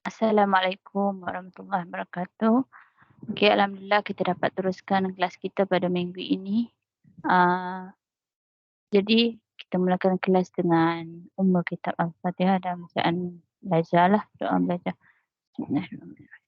Assalamualaikum warahmatullahi wabarakatuh. Okey, alhamdulillah kita dapat teruskan kelas kita pada minggu ini. Jadi kita mulakan kelas dengan ummul kitab Al-Fatihah dan bacaan belajarlah, doa belajar. Bismillahirrahmanirrahim.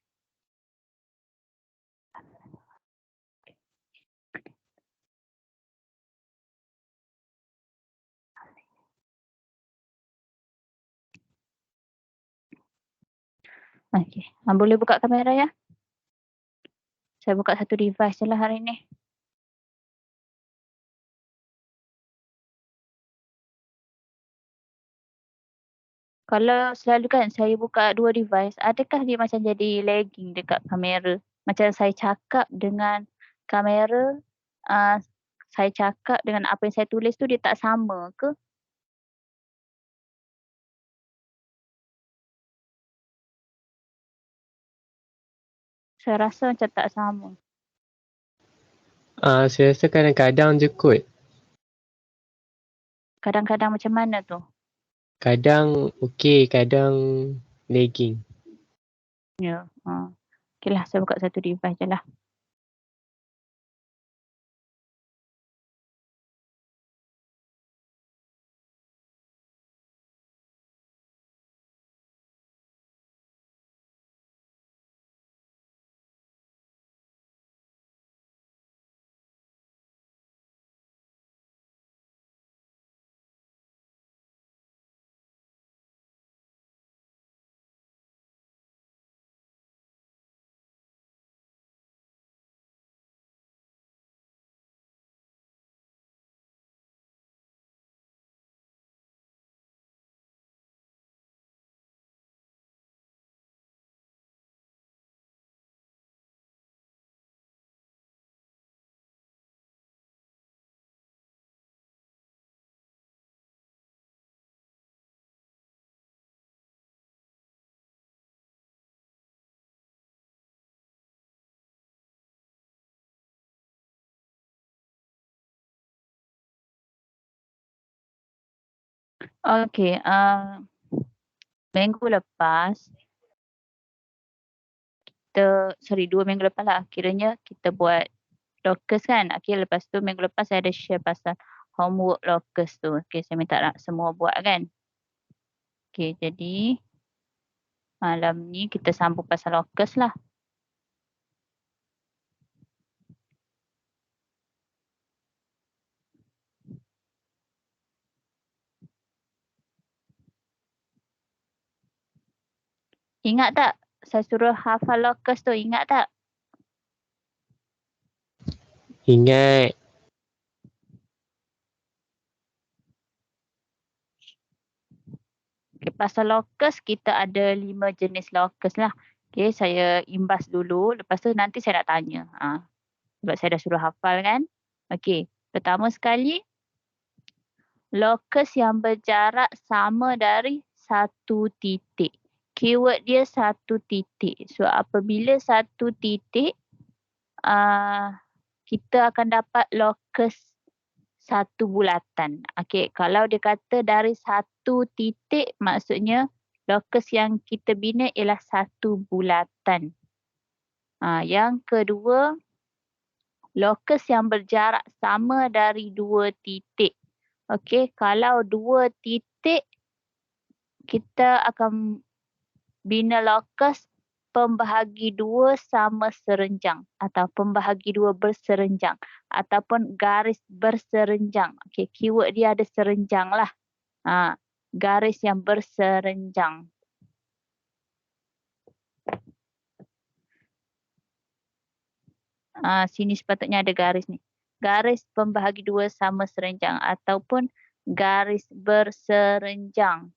Okey, boleh buka kamera ya? Saya buka satu device je lah hari ni. Kalau selalu kan saya buka dua device, adakah dia macam jadi lagging dekat kamera? Macam saya cakap dengan kamera, saya cakap dengan apa yang saya tulis tu dia tak sama ke? Saya rasa macam tak sama. Saya rasa kadang-kadang je kot. Kadang-kadang macam mana tu? Kadang okey, kadang lagging. Ya. Okeylah, saya buka satu device je lah. Okey, minggu lepas kita, 2 minggu lepas lah kiranya kita buat locus kan. Okey, lepas tu minggu lepas saya ada share pasal homework locus tu. Okey, saya minta nak semua buat kan. Okey, jadi malam ni kita sambung pasal locus lah. Ingat tak saya suruh hafal locus tu, ingat tak? Ingat. Okay, pasal locus kita ada 5 jenis locus lah. Okay, saya imbas dulu. Lepas tu nanti saya nak tanya. Sebab saya dah suruh hafal kan. Okay, pertama sekali. Locus yang berjarak sama dari satu titik. Keyword dia satu titik. So apabila satu titik, kita akan dapat locus satu bulatan. Okey, kalau dia kata dari satu titik, maksudnya locus yang kita bina ialah satu bulatan. Yang kedua, locus yang berjarak sama dari dua titik. Okey, kalau dua titik, kita akan bina locus pembahagi dua sama serenjang atau pembahagi dua berserenjang ataupun garis berserenjang. Okey, keyword dia ada serenjang lah. Garis yang berserenjang. Sini sepatutnya ada garis ni. Garis pembahagi dua sama serenjang ataupun garis berserenjang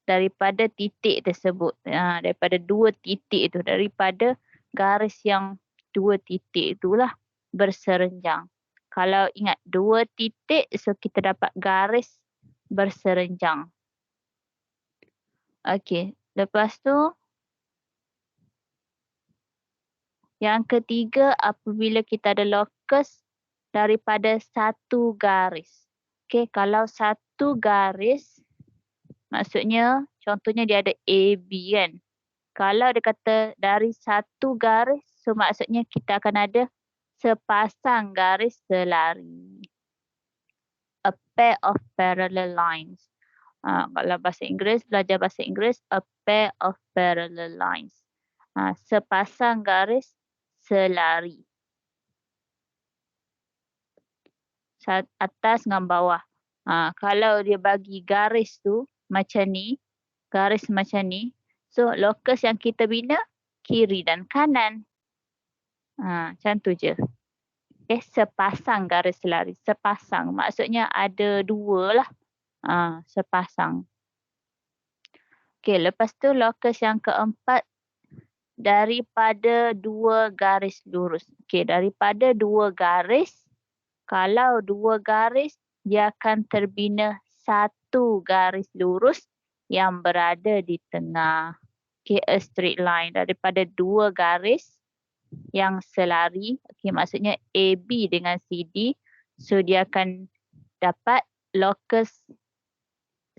daripada titik tersebut. Daripada dua titik itu. Daripada garis yang dua titik itulah berserenjang. Kalau ingat dua titik, so kita dapat garis berserenjang. Okey, lepas tu yang ketiga, apabila kita ada locus daripada satu garis. Okey, kalau satu garis, maksudnya contohnya dia ada AB kan. Kalau dia kata dari satu garis, so maksudnya kita akan ada sepasang garis selari. A pair of parallel lines. Kalau bahasa Inggeris, belajar bahasa Inggeris, a pair of parallel lines. Sepasang garis selari. Atas dengan bawah. Kalau dia bagi garis tu macam ni, garis macam ni, so locus yang kita bina kiri dan kanan. Macam tu je. Sepasang garis selari. Sepasang. Maksudnya ada dua lah. Sepasang. Lepas tu locus yang keempat, daripada dua garis lurus. Daripada dua garis, kalau dua garis, dia akan terbina satu garis lurus yang berada di tengah. A straight line. Daripada dua garis yang selari, maksudnya AB dengan CD, so dia akan dapat locus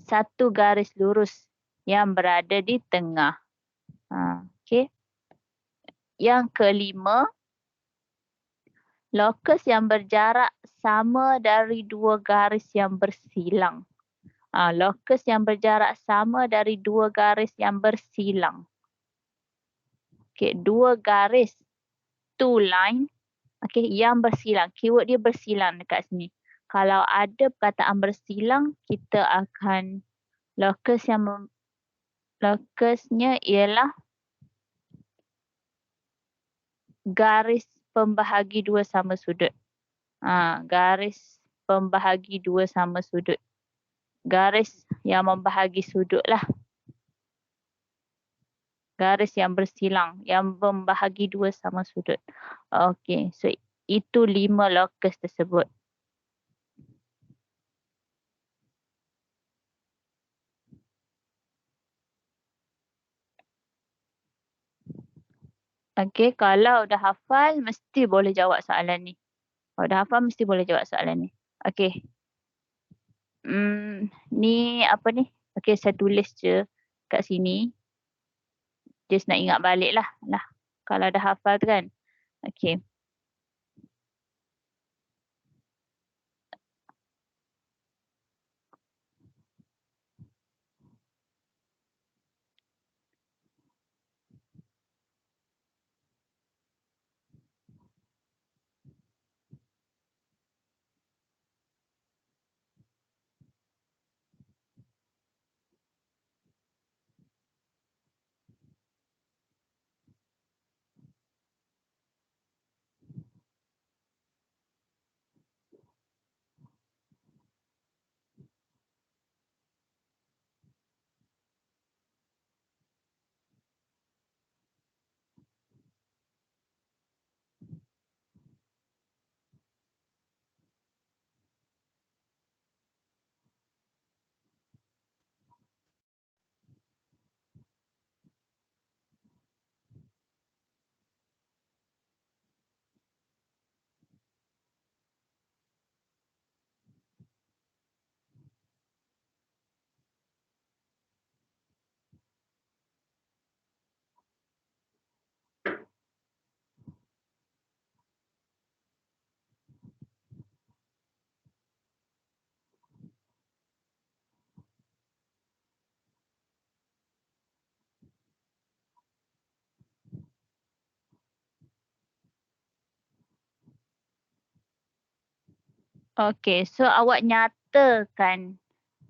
satu garis lurus yang berada di tengah. Yang kelima, locus yang berjarak sama dari dua garis yang bersilang. Locus yang berjarak sama dari dua garis yang bersilang. Dua garis, two line, yang bersilang. Keyword dia bersilang dekat sini. Kalau ada perkataan bersilang, kita akan locusnya ialah garis pembahagi dua sama sudut. Garis pembahagi dua sama sudut. Garis yang membahagi sudut lah. Garis yang bersilang, yang membahagi dua sama sudut. So itu 5 locus tersebut. Kalau dah hafal, mesti boleh jawab soalan ni. Kalau dah hafal, mesti boleh jawab soalan ni. Ni apa ni? Saya tulis je kat sini. Just nak ingat balik lah. Kalau dah hafal tu kan. So awak nyatakan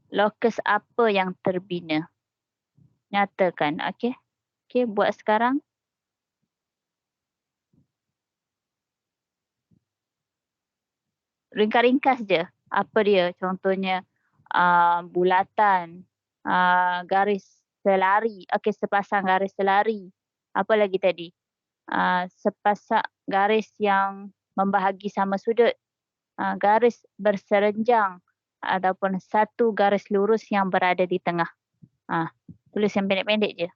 locus apa yang terbina. Nyatakan, buat sekarang. Ringkas-ringkas je. Apa dia? Contohnya bulatan, garis selari. Sepasang garis selari. Apa lagi tadi? Sepasang garis yang membahagi sama sudut. Garis berserenjang ataupun satu garis lurus yang berada di tengah. Tulis yang pendek-pendek je.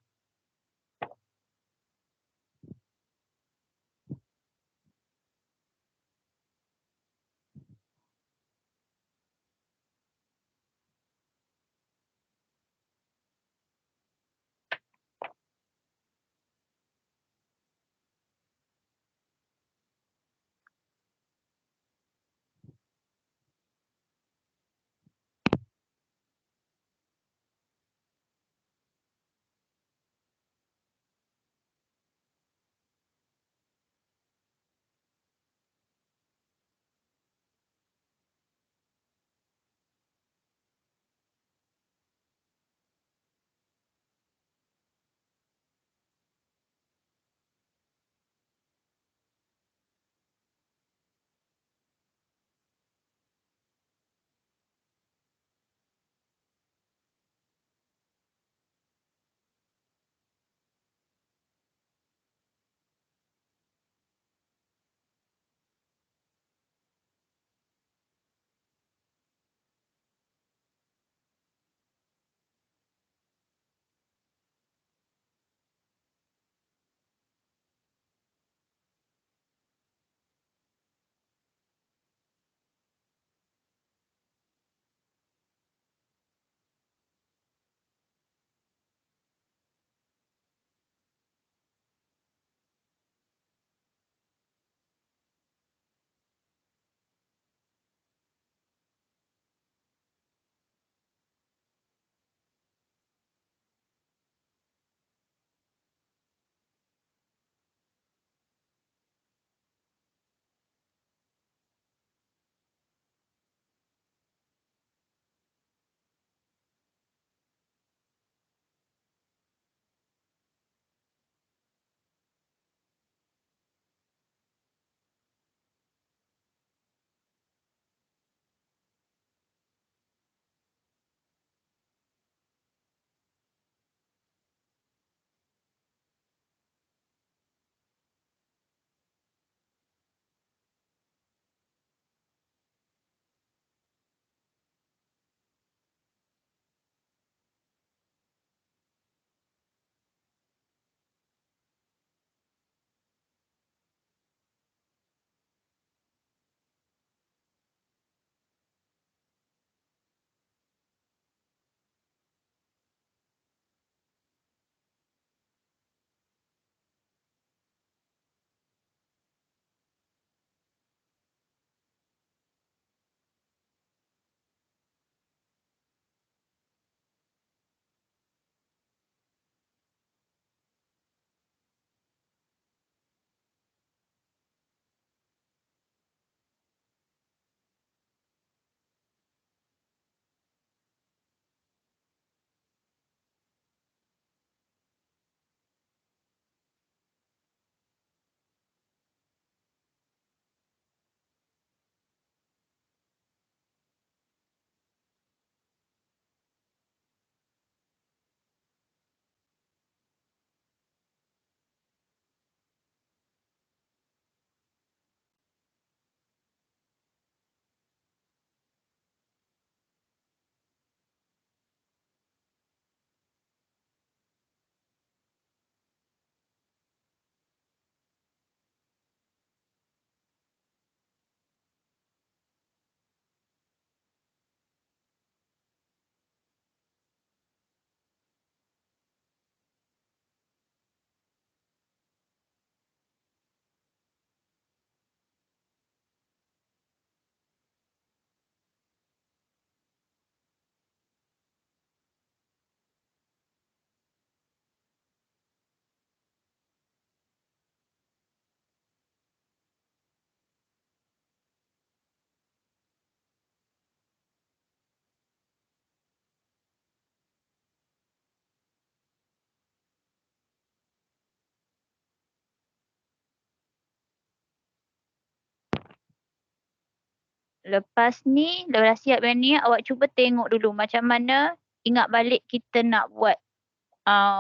Lepas ni, dah siap yang ni, awak cuba tengok dulu macam mana. Ingat balik kita nak buat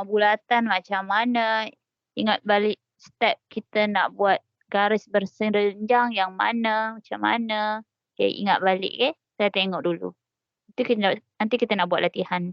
bulatan macam mana. Ingat balik step kita nak buat garis berserenjang yang mana, macam mana. Okay, ingat balik Saya tengok dulu. Nanti kita nak buat latihan.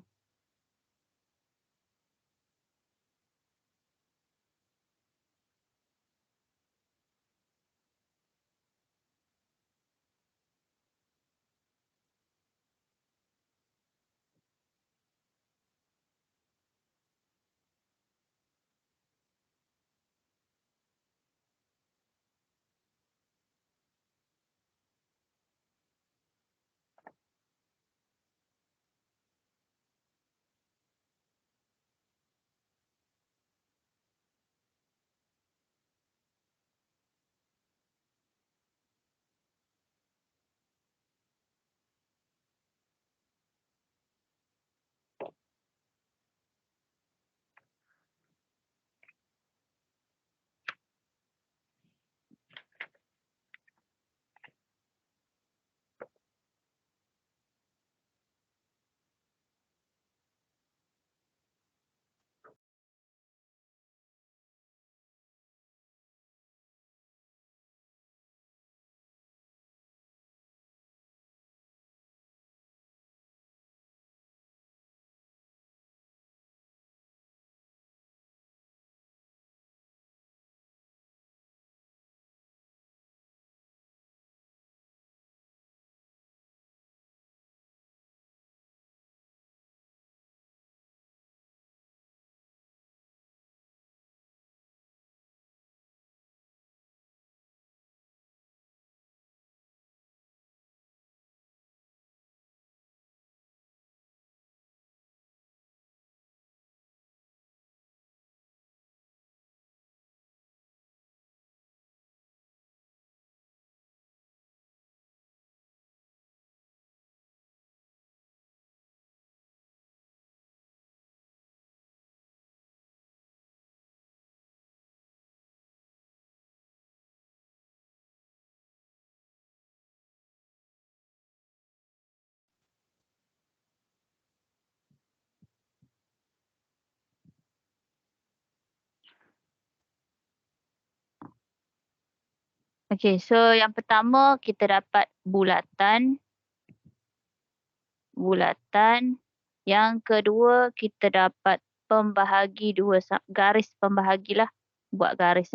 Okay, so yang pertama kita dapat bulatan. Yang kedua kita dapat pembahagi dua, garis pembahagi lah. Buat garis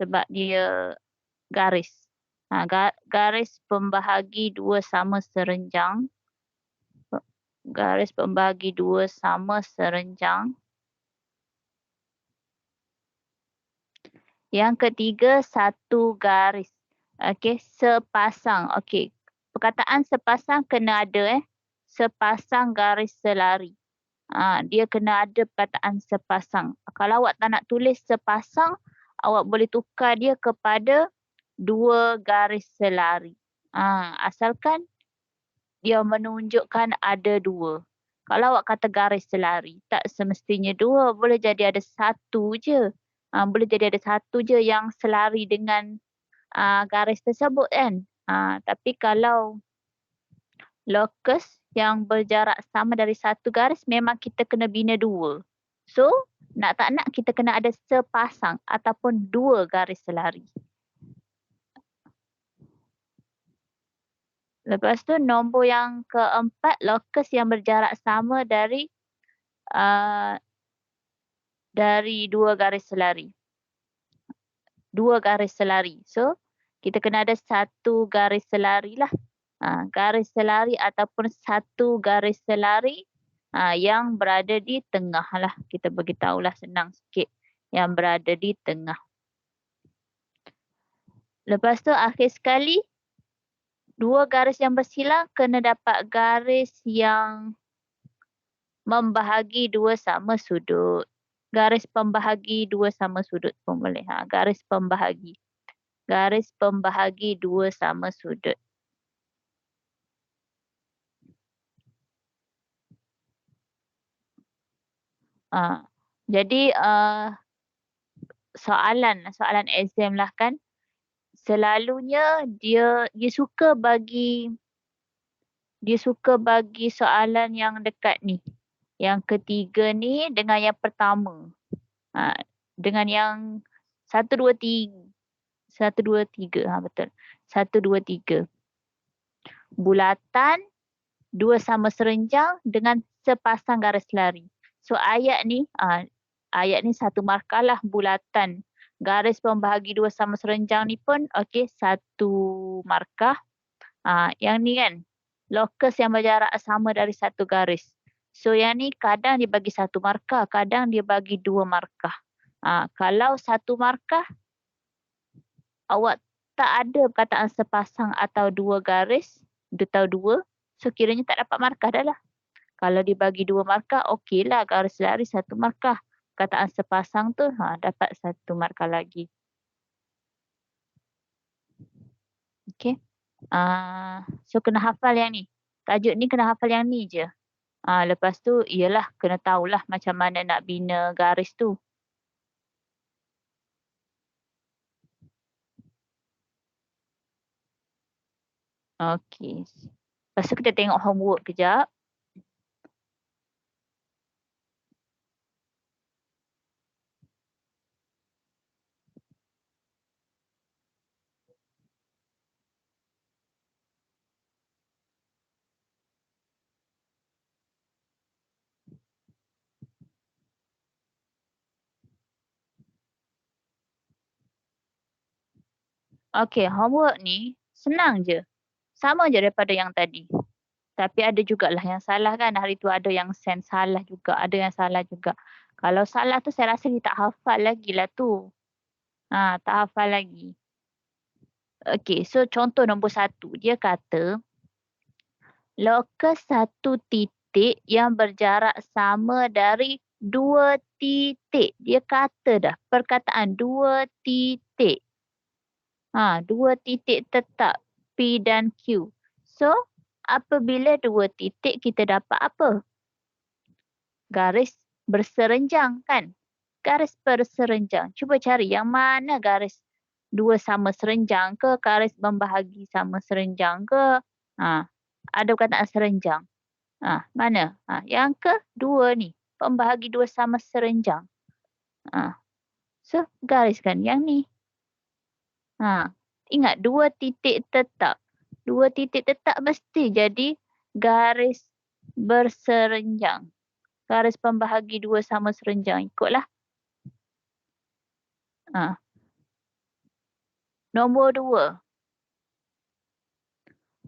sebab dia garis. Garis pembahagi dua sama serenjang. Garis pembahagi dua sama serenjang. Yang ketiga, satu garis. Okey, sepasang. Okey, perkataan sepasang kena ada sepasang garis selari. Dia kena ada perkataan sepasang. Kalau awak tak nak tulis sepasang, awak boleh tukar dia kepada dua garis selari. Asalkan dia menunjukkan ada dua. Kalau awak kata garis selari, tak semestinya dua. Boleh jadi ada satu je. Boleh jadi ada satu je yang selari dengan garis tersebut kan. Tapi kalau locus yang berjarak sama dari satu garis, memang kita kena bina dua. So, nak tak nak kita kena ada sepasang ataupun dua garis selari. Lepas tu nombor yang keempat, locus yang berjarak sama dari dua garis selari. Dua garis selari. So, kita kena ada satu garis selari lah. Garis selari ataupun satu garis selari yang berada di tengah lah. Kita beritahulah senang sikit. Yang berada di tengah. Lepas tu akhir sekali, dua garis yang bersilang kena dapat garis yang membahagi dua sama sudut. Garis pembahagi dua sama sudut pun boleh. Garis pembahagi. Garis pembahagi dua sama sudut. Jadi soalan exam lah kan. Selalunya dia suka bagi dia suka bagi soalan yang dekat ni. Yang ketiga ni dengan yang pertama. Dengan yang 1, 2, 3. 1, 2, 3. Betul. 1, 2, 3. Bulatan, 2 sama serenjang dengan sepasang garis lari. So ayat ni 1 markah lah bulatan. Garis pembahagi 2 sama serenjang ni pun 1 markah. Yang ni kan, locus yang berjarak sama dari 1 garis. So yang ni kadang dia bagi 1 markah, kadang dia bagi 2 markah. Kalau 1 markah, awak tak ada perkataan sepasang atau 2 garis, atau 2, so kiranya tak dapat markah dah lah. Kalau dia bagi 2 markah, okey lah, garis lari 1 markah. Perkataan sepasang tu dapat 1 markah lagi. Okey. So kena hafal yang ni. Tajuk ni kena hafal yang ni je. Lepas tu ialah kena tahulah macam mana nak bina garis tu. Okey. Lepas tu kita tengok homework kejap. Okey, homework ni senang je. Sama je daripada yang tadi. Tapi ada jugalah yang salah kan. Hari tu ada yang send salah juga. Ada yang salah juga. Kalau salah tu saya rasa dia tak hafal lagi lah tu. Tak hafal lagi. Okey, so contoh nombor 1. Dia kata, lokus 1 titik yang berjarak sama dari 2 titik. Dia kata dah perkataan 2 titik. 2 titik tetap P dan Q. So, apabila 2 titik kita dapat apa? Garis berserenjang kan? Garis berserenjang. Cuba cari yang mana garis 2 sama serenjang ke, garis membahagi sama serenjang ke. Ada perkataan serenjang. Mana? Yang kedua ni. Pembahagi 2 sama serenjang. So, gariskan yang ni. Ingat 2 titik tetap. 2 titik tetap mesti jadi garis berserenjang. Garis pembahagi 2 sama serenjang. Ikutlah. Nombor 2.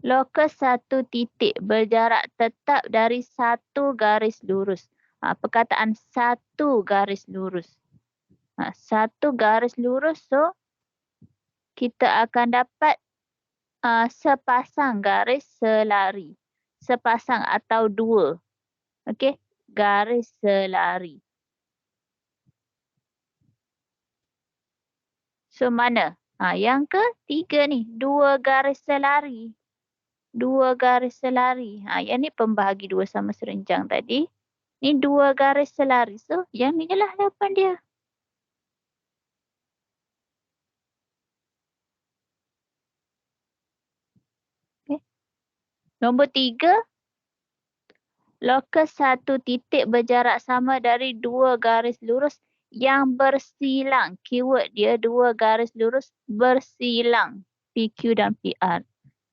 Lokus 1 titik berjarak tetap dari 1 garis lurus. Perkataan 1 garis lurus. 1 garis lurus, so kita akan dapat sepasang garis selari. Sepasang atau 2. Okey, garis selari. So mana? Yang ketiga ni, 2 garis selari. 2 garis selari. Yang ni pembahagi 2 sama serenjang tadi. Ni 2 garis selari. So yang ni je lah jawapan dia. Okay. Nombor 3. Lokus 1 titik berjarak sama dari 2 garis lurus yang bersilang. Keyword dia 2 garis lurus bersilang. PQ dan PR.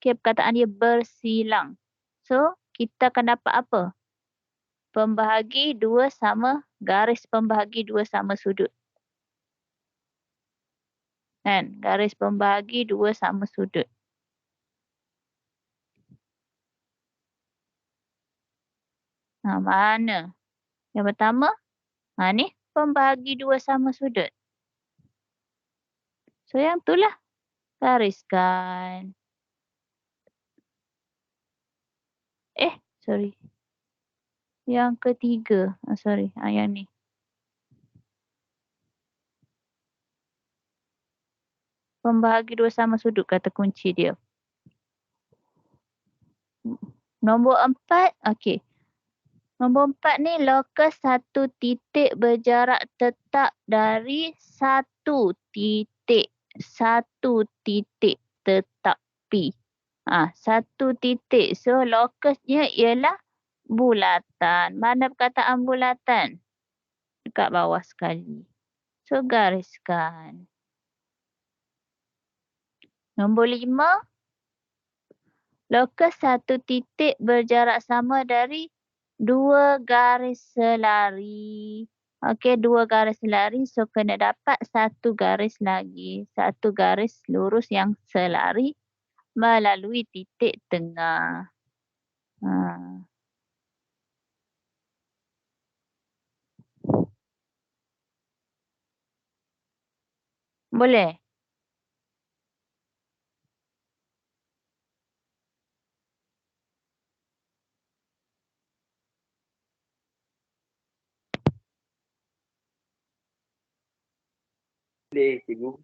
Okay, perkataan dia bersilang. So, kita akan dapat apa? Pembahagi 2 sama garis pembahagi 2 sama sudut. Kan? Garis pembahagi 2 sama sudut. Mana? Yang pertama, ni pembahagi 2 sama sudut. So, yang tu lah. Gariskan. Sorry. Yang ketiga. Sorry. Yang ni. Pembahagi 2 sama sudut kata kunci dia. Nombor 4. Okey. Nombor 4 ni lokus 1 titik berjarak tetap dari 1 titik. 1 titik tetap P. Satu titik. So locusnya ialah bulatan. Mana perkataan bulatan? Dekat bawah sekali. So gariskan. Nombor 5. Lokus satu titik berjarak sama dari 2 garis selari. Okey, 2 garis selari. So kena dapat 1 garis lagi. 1 garis lurus yang selari melalui titik tengah. Ha. Boleh? Boleh, cikgu.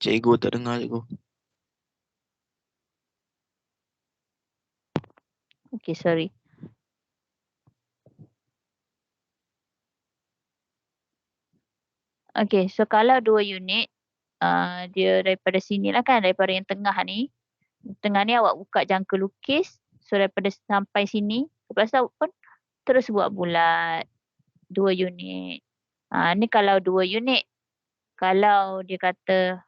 Cikgu tak dengar cikgu. Okey, sorry. Okey, so kalau 2 unit, dia daripada sini lah kan, daripada yang tengah ni. Tengah ni awak buka jangka lukis. So daripada sampai sini, lepas tu awak pun terus buat bulat. 2 unit. Ni kalau 2 unit. Kalau dia kata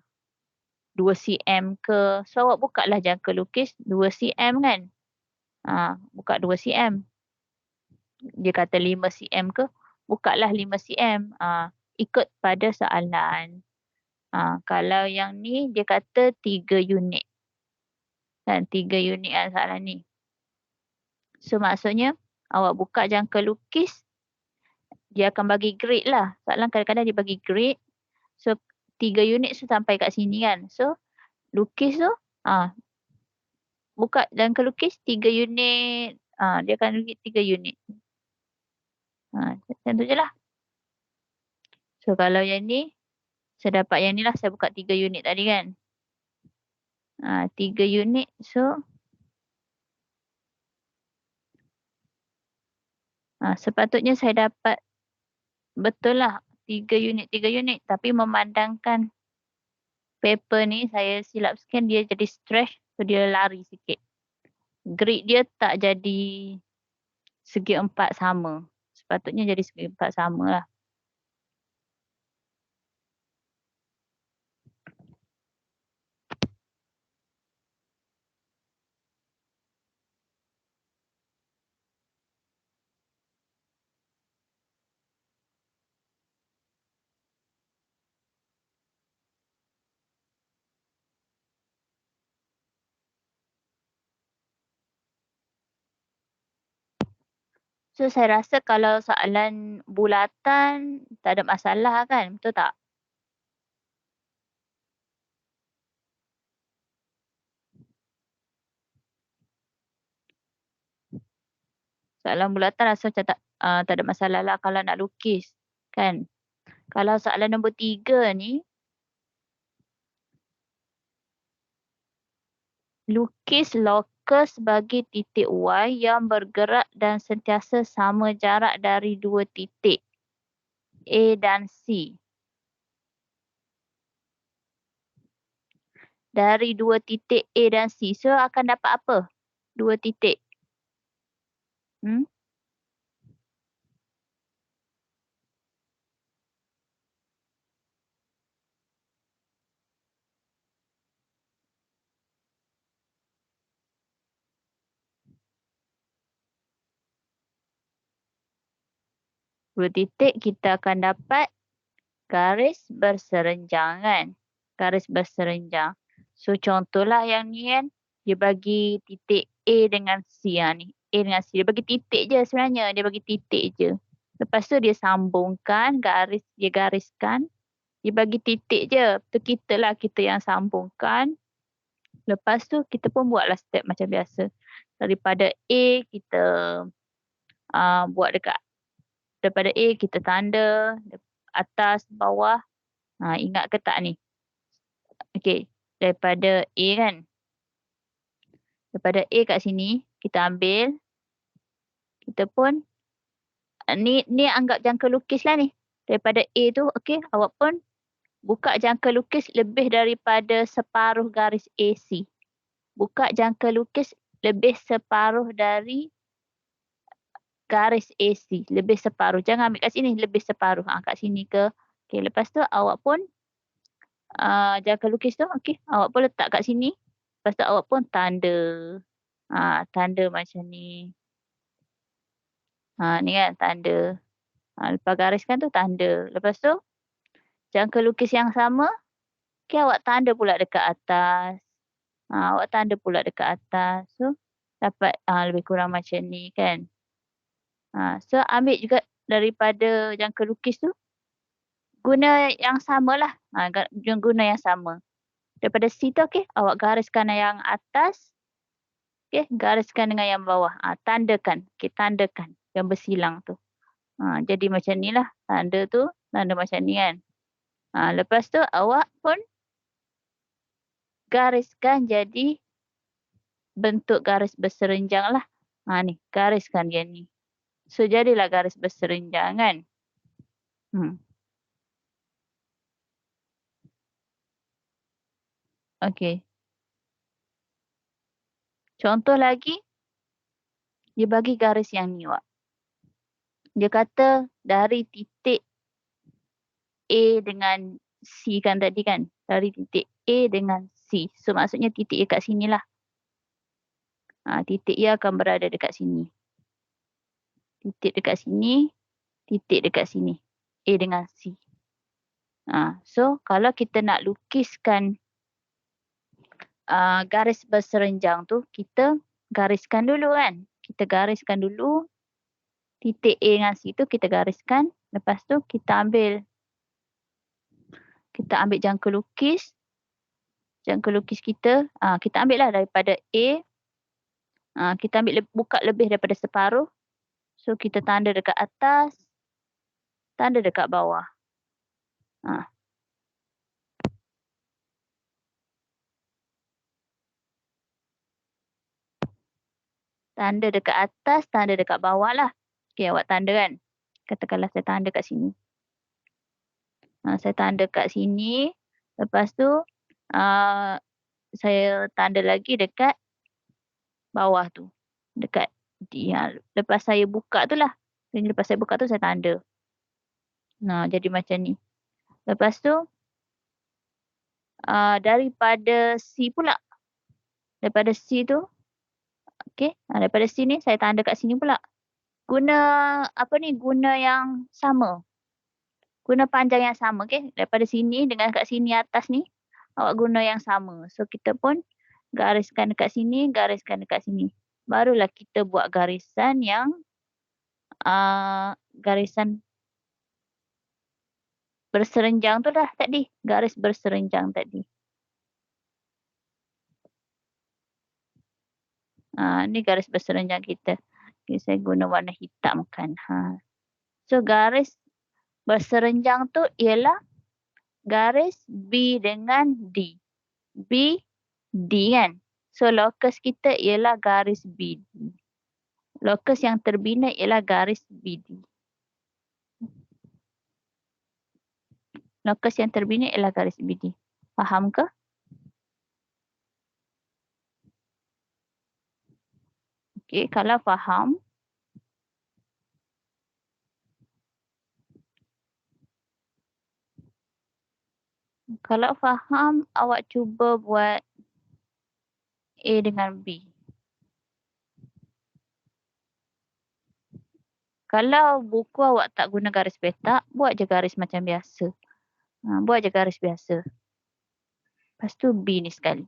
2 cm ke, so awak buka lah jangka lukis 2 cm kan. Buka 2 cm. Dia kata 5 cm ke, buka lah 5 cm. Ikut pada soalan. Kalau yang ni dia kata 3 unit. Dan 3 unit soalan ni. So maksudnya awak buka jangka lukis, dia akan bagi grade lah. Soalan kadang-kadang dia bagi grade. So 3 unit so sampai kat sini kan. So lukis tu, buka jangka lukis 3 unit. Dia akan bagi 3 unit. Macam tu je lah. So kalau yang ni, saya dapat yang ni lah. Saya buka 3 unit tadi kan. 3 unit. So sepatutnya saya dapat betul lah 3 unit. Tapi memandangkan paper ni saya silap scan, dia jadi stretch. So dia lari sikit. Grid dia tak jadi segi empat sama. Sepatutnya jadi segi empat sama lah. So saya rasa kalau soalan bulatan tak ada masalah kan, betul tak? Soalan bulatan rasa macam tak ada masalah lah kalau nak lukis kan. Kalau soalan nombor 3 ni, lukis lokus bagi titik Y yang bergerak dan sentiasa sama jarak dari 2 titik A dan C. Dari 2 titik A dan C. So akan dapat apa? 2 titik. Hmm? Dua titik kita akan dapat garis berserenjang kan. Garis berserenjang. So contohlah yang ni kan. Dia bagi titik A dengan C ni. A dengan C. Dia bagi titik je sebenarnya. Dia bagi titik je. Lepas tu dia sambungkan garis. Dia gariskan. Dia bagi titik je. Tu kita lah kita yang sambungkan. Lepas tu kita pun buatlah step macam biasa. Daripada A kita buat dekat. Daripada A kita tanda. Atas, bawah. Ingat ke tak ni? Okey. Daripada A kan. Daripada A kat sini. Kita ambil. Kita pun. Ni anggap jangka lukis lah ni. Daripada A tu. Okey. Awak pun. Buka jangka lukis lebih daripada separuh garis AC. Buka jangka lukis lebih separuh dari garis AC. Lebih separuh. Jangan ambil kat sini. Lebih separuh. Kat sini ke. Okey. Lepas tu awak pun. Jangka lukis tu. Okey. Awak pun letak kat sini. Lepas tu awak pun tanda. Tanda macam ni. Ni kan tanda. Lepas gariskan tu tanda. Lepas tu. Jangka lukis yang sama. Okay, awak tanda pula dekat atas. Awak tanda pula dekat atas. So. Dapat lebih kurang macam ni kan. So ambil juga daripada jangka lukis tu. Guna yang samalah. Guna yang sama. Daripada C tu okey. Awak gariskan yang atas. Okey. Gariskan dengan yang bawah. Tandakan. Okey. Tandakan. Yang bersilang tu. Jadi macam ni lah. Tanda tu. Tanda macam ni kan. Lepas tu awak pun. Gariskan jadi. Bentuk garis berserenjang lah. Ni. Gariskan dia ni. So jadilah garis berserenjang kan. Okey. Contoh lagi. Dia bagi garis yang ni wak. Dia kata dari titik A dengan C kan tadi kan. Dari titik A dengan C. So maksudnya titik A kat sini lah. Titik A akan berada dekat sini. Titik dekat sini. Titik dekat sini. A dengan C. So kalau kita nak lukiskan garis berserenjang tu. Kita gariskan dulu kan. Kita gariskan dulu. Titik A dengan C tu kita gariskan. Lepas tu kita ambil. Kita ambil jangka lukis. Jangka lukis kita. Kita ambil lah daripada A. Kita ambil buka lebih daripada separuh. So kita tanda dekat atas. Tanda dekat bawah. Ha. Tanda dekat atas, tanda dekat bawah lah. Okey, awak tanda kan. Katakanlah saya tanda kat sini. Saya tanda kat sini. Lepas tu, saya tanda lagi dekat bawah tu. Dekat lepas saya buka tu lah. Lepas saya buka tu saya tanda. Nah, jadi macam ni. Lepas tu, daripada C pula. Daripada C tu, okey. Daripada C ni saya tanda kat sini pula. Guna guna yang sama. Guna panjang yang sama, okey. Daripada sini dengan kat sini atas ni, awak guna yang sama. So, kita pun gariskan dekat sini, gariskan dekat sini. Barulah kita buat garisan yang garisan berserenjang tu dah tadi. Garis berserenjang tadi. Ni garis berserenjang kita. Okay, saya guna warna hitam kan. So, garis berserenjang tu ialah garis B dengan D. B, D kan. So, locus kita ialah garis BD. Locus yang terbina ialah garis BD. Locus yang terbina ialah garis BD. Faham ke? Okey, kalau faham, awak cuba buat A dengan B. Kalau buku awak tak guna garis petak, buat je garis macam biasa. Buat je garis biasa. Lepas tu B ni sekali.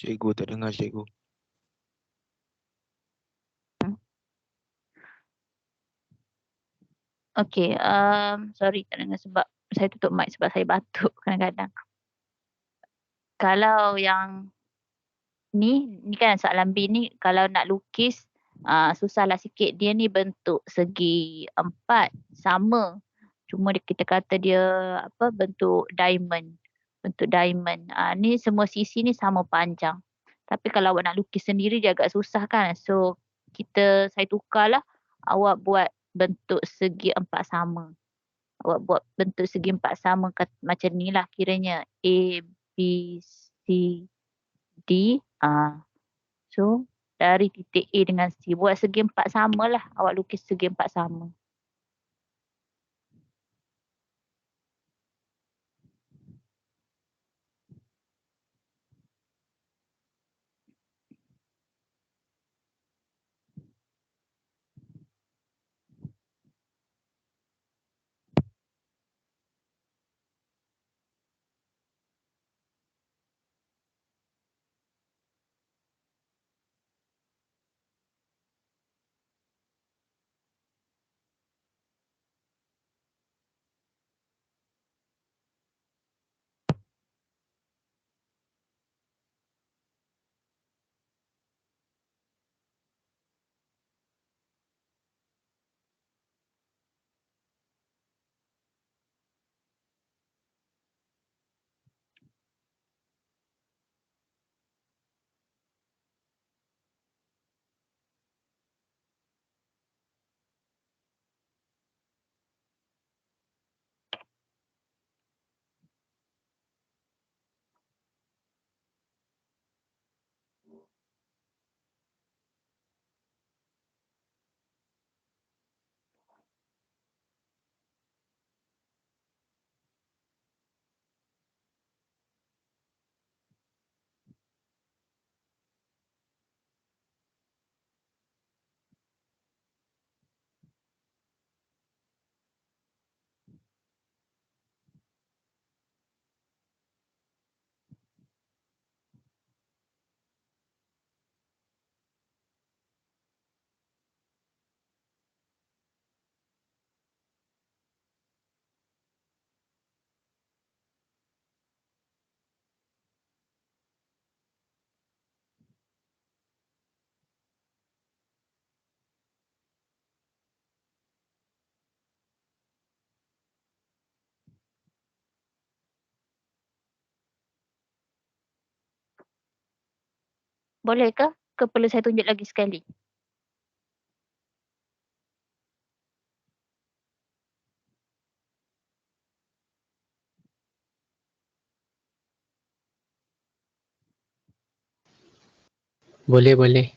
Cikgu tak dengar cikgu. Okay, sorry tak dengar sebab saya tutup mic sebab saya batuk kadang-kadang. Kalau yang ni kan soalan B ni kalau nak lukis susahlah sikit. Dia ni bentuk segi 4 sama. Cuma kita kata dia bentuk diamond. Bentuk diamond. Ni semua sisi ni sama panjang. Tapi kalau awak nak lukis sendiri dia agak susah kan. So saya tukarlah. Awak buat bentuk segi 4 sama. Awak buat bentuk segi 4 sama macam ni lah kiranya. A, B, C, D. So dari titik A dengan C. Buat segi 4 sama lah. Awak lukis segi 4 sama. Bolehkah? Ke perlu saya tunjuk lagi sekali? Boleh, boleh.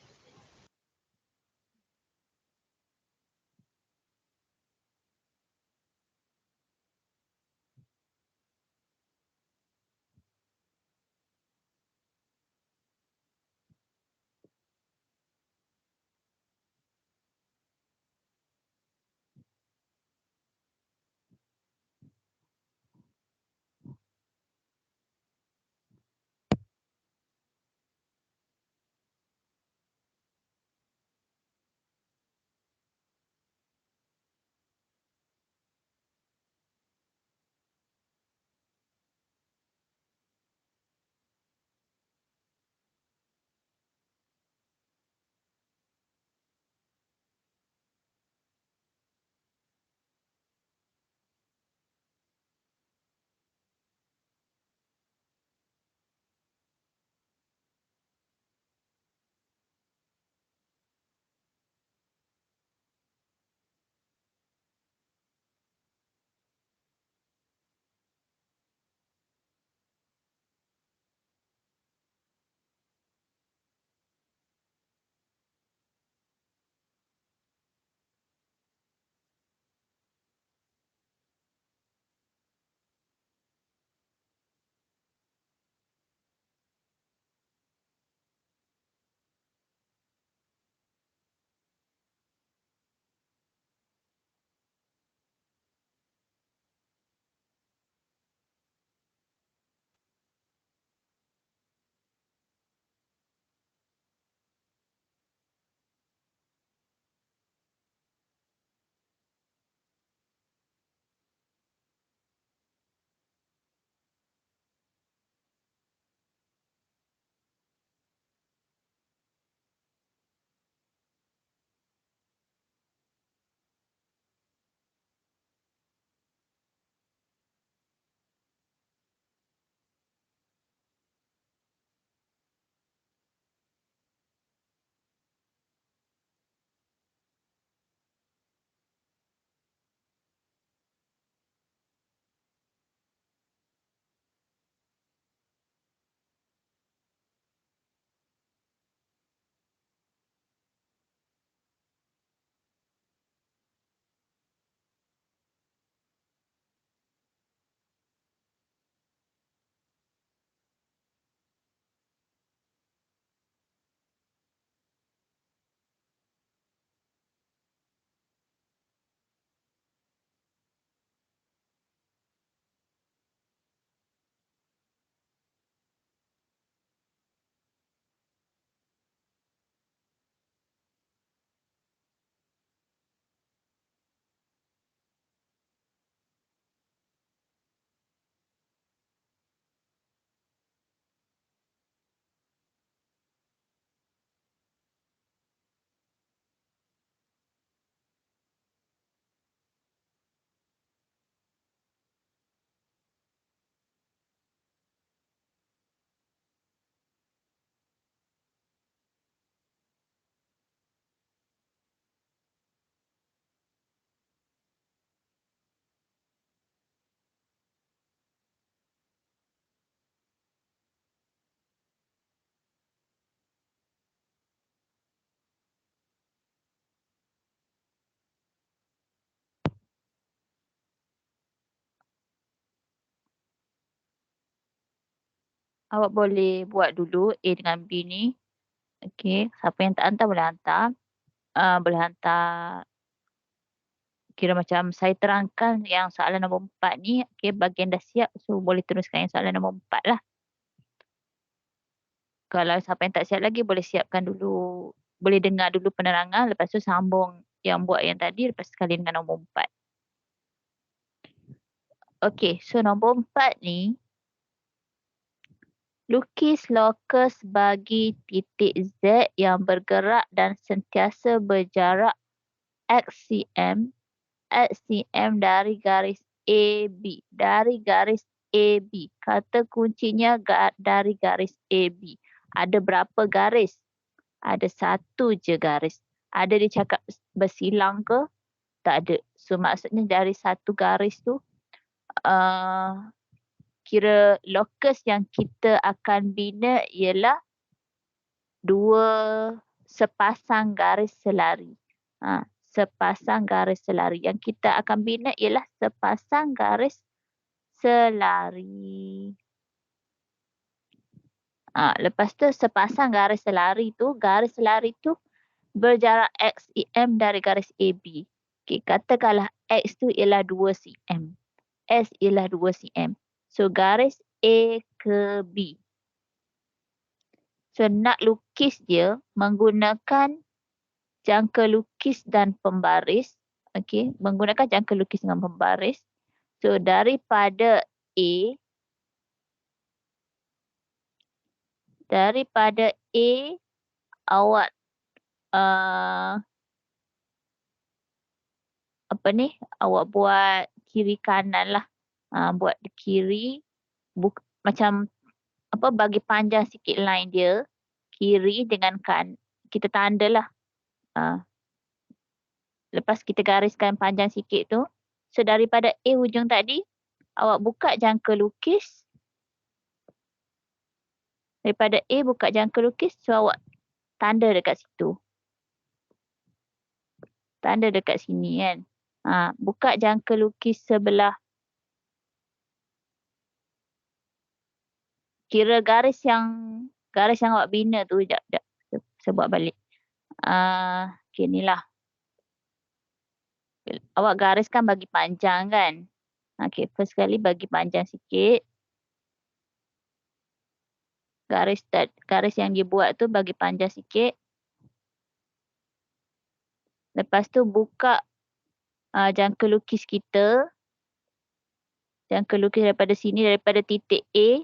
Awak boleh buat dulu A dengan B ni. Okey, siapa yang tak hantar boleh hantar. Boleh hantar, kira macam saya terangkan yang soalan nombor 4 ni. Okey, bagian dah siap. So, boleh teruskan yang soalan nombor 4 lah. Kalau siapa yang tak siap lagi, boleh siapkan dulu. Boleh dengar dulu penerangan. Lepas tu sambung yang buat yang tadi. Lepas sekali dengan nombor 4. Okey, so nombor 4 ni. Lukis lokus bagi titik Z yang bergerak dan sentiasa berjarak XCM dari garis AB. Dari garis AB. Kata kuncinya dari garis AB. Ada berapa garis? Ada satu je garis. Ada dia cakap bersilang ke? Tak ada. So maksudnya dari satu garis tu, kira lokus yang kita akan bina ialah sepasang garis selari. Sepasang garis selari. Yang kita akan bina ialah sepasang garis selari. Lepas tu sepasang garis selari tu berjarak XEM dari garis AB. Okay, katakanlah X tu ialah 2 cm. S ialah 2 cm. So garis A ke B. So nak lukis dia menggunakan jangka lukis dan pembaris. Okey, menggunakan jangka lukis dengan pembaris. So daripada A awak awak buat kiri kanan lah. Buat kiri macam bagi panjang sikit line dia. Kiri dengan kita tanda lah. Lepas kita gariskan panjang sikit tu. So daripada A hujung tadi, awak buka jangka lukis. Daripada A buka jangka lukis, so awak tanda dekat situ. Tanda dekat sini kan. Buka jangka lukis sebelah. Kira garis yang awak bina tu. Sekejap. Saya buat balik. Okay, ni lah. Awak gariskan bagi panjang kan. Okay, first kali bagi panjang sikit. Garis yang dia buat tu bagi panjang sikit. Lepas tu buka jangka lukis kita. Jangka lukis daripada sini, daripada titik A.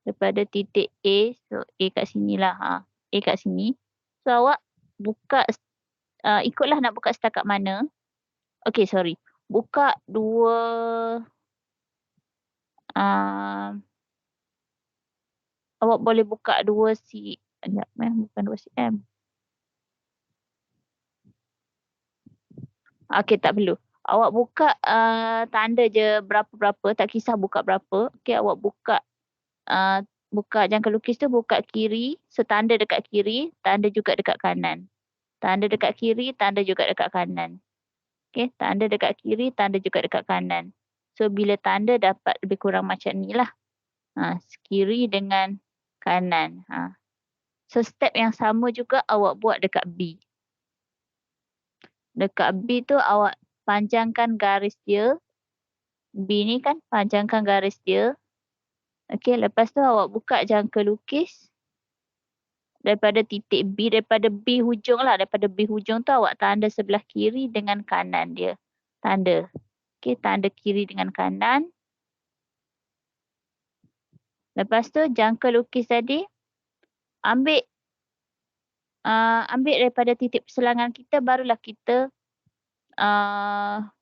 Daripada titik A, so A kat sinilah. A kat sini. So awak buka, ikutlah nak buka setakat mana. Okay, sorry. Buka awak boleh buka 2 cm. Bukan 2 cm. Okay, tak perlu. Awak buka tanda je berapa-berapa. Tak kisah buka berapa. Okay, awak buka jangka lukis tu, buka kiri. So, tanda dekat kiri, tanda juga dekat kanan. Tanda dekat kiri, tanda juga dekat kanan. Okay, tanda dekat kiri, tanda juga dekat kanan. So, bila tanda dapat lebih kurang macam ni lah. Kiri dengan kanan. So, step yang sama juga awak buat dekat B. Dekat B tu awak panjangkan garis dia. B ni kan panjangkan garis dia. Okey, lepas tu awak buka jangka lukis. Daripada titik B, daripada B hujung lah. Daripada B hujung tu awak tanda sebelah kiri dengan kanan dia. Tanda. Okey, tanda kiri dengan kanan. Lepas tu jangka lukis tadi. Ambil daripada titik perselangan kita, barulah kita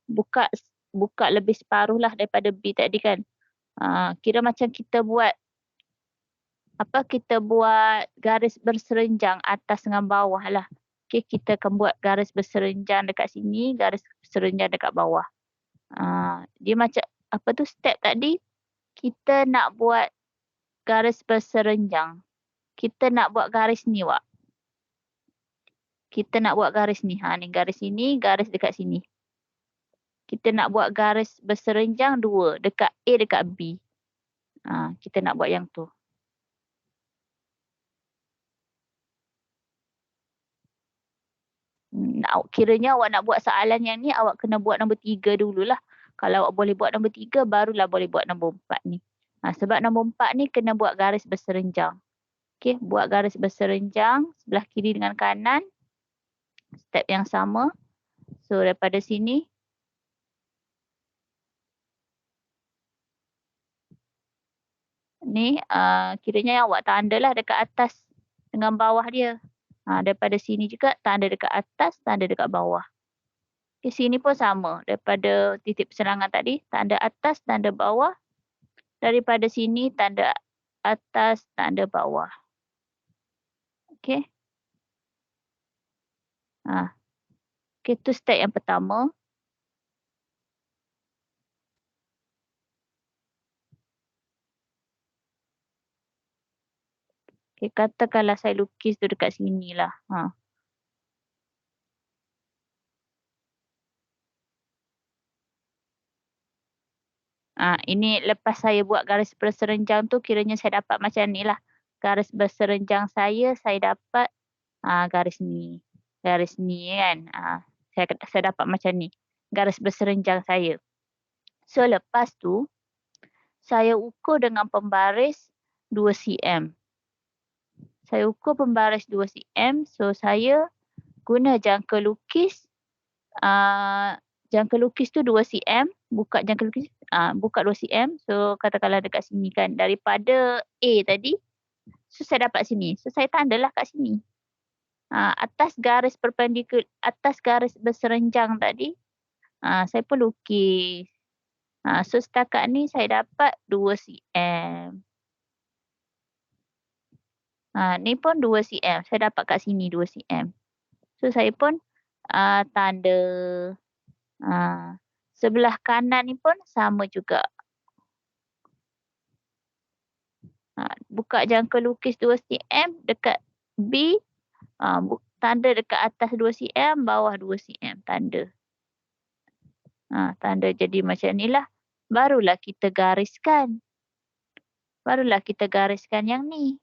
buka lebih separuh lah daripada B tadi kan. Kira macam kita buat garis berserenjang atas dengan bawah lah. Okay, kita akan buat garis berserenjang dekat sini, garis berserenjang dekat bawah. Dia macam step tadi kita nak buat garis berserenjang. Kita nak buat garis ni wak. Kita nak buat garis ni. Ni garis ini, garis dekat sini. Kita nak buat garis berserenjang 2 dekat A dekat B. Kita nak buat yang tu. Kiranya awak nak buat soalan yang ni, awak kena buat nombor 3 dululah. Kalau awak boleh buat nombor 3, barulah boleh buat nombor 4 ni. Sebab nombor 4 ni kena buat garis berserenjang. Okey, buat garis berserenjang sebelah kiri dengan kanan. Step yang sama. So, daripada sini. Ni, kiranya awak tandalah dekat atas dengan bawah dia. Daripada sini juga tanda dekat atas, tanda dekat bawah. Di sini pun sama. Daripada titik perserangan tadi, tanda atas, tanda bawah. Daripada sini, tanda atas, tanda bawah. Okey. Okey, tu step yang pertama. Okey, katakanlah saya lukis tu dekat sini lah. Ini lepas saya buat garis berserenjang tu, kiranya saya dapat macam ni lah. Garis berserenjang saya dapat garis ni. Garis ni kan. Saya dapat macam ni. Garis berserenjang saya. So, lepas tu, saya ukur dengan pembaris 2 cm. Saya ukur pembaris 2 cm. So, saya guna jangka lukis. Jangka lukis tu 2 cm. Buka jangka lukis. Buka 2 cm. So, katakanlah dekat sini kan. Daripada A tadi. So, saya dapat sini. So, saya tandalah kat sini. Atas garis perpendikul. Atas garis berserenjang tadi. Saya pun lukis. So, setakat ni saya dapat 2 cm. Ni pun 2 cm. Saya dapat kat sini 2 cm. So, saya pun tanda. Sebelah kanan ni pun sama juga. Buka jangka lukis 2 cm dekat B. Tanda dekat atas 2 cm, bawah 2 cm tanda. Tanda jadi macam ni lah. Barulah kita gariskan. Barulah kita gariskan yang ni.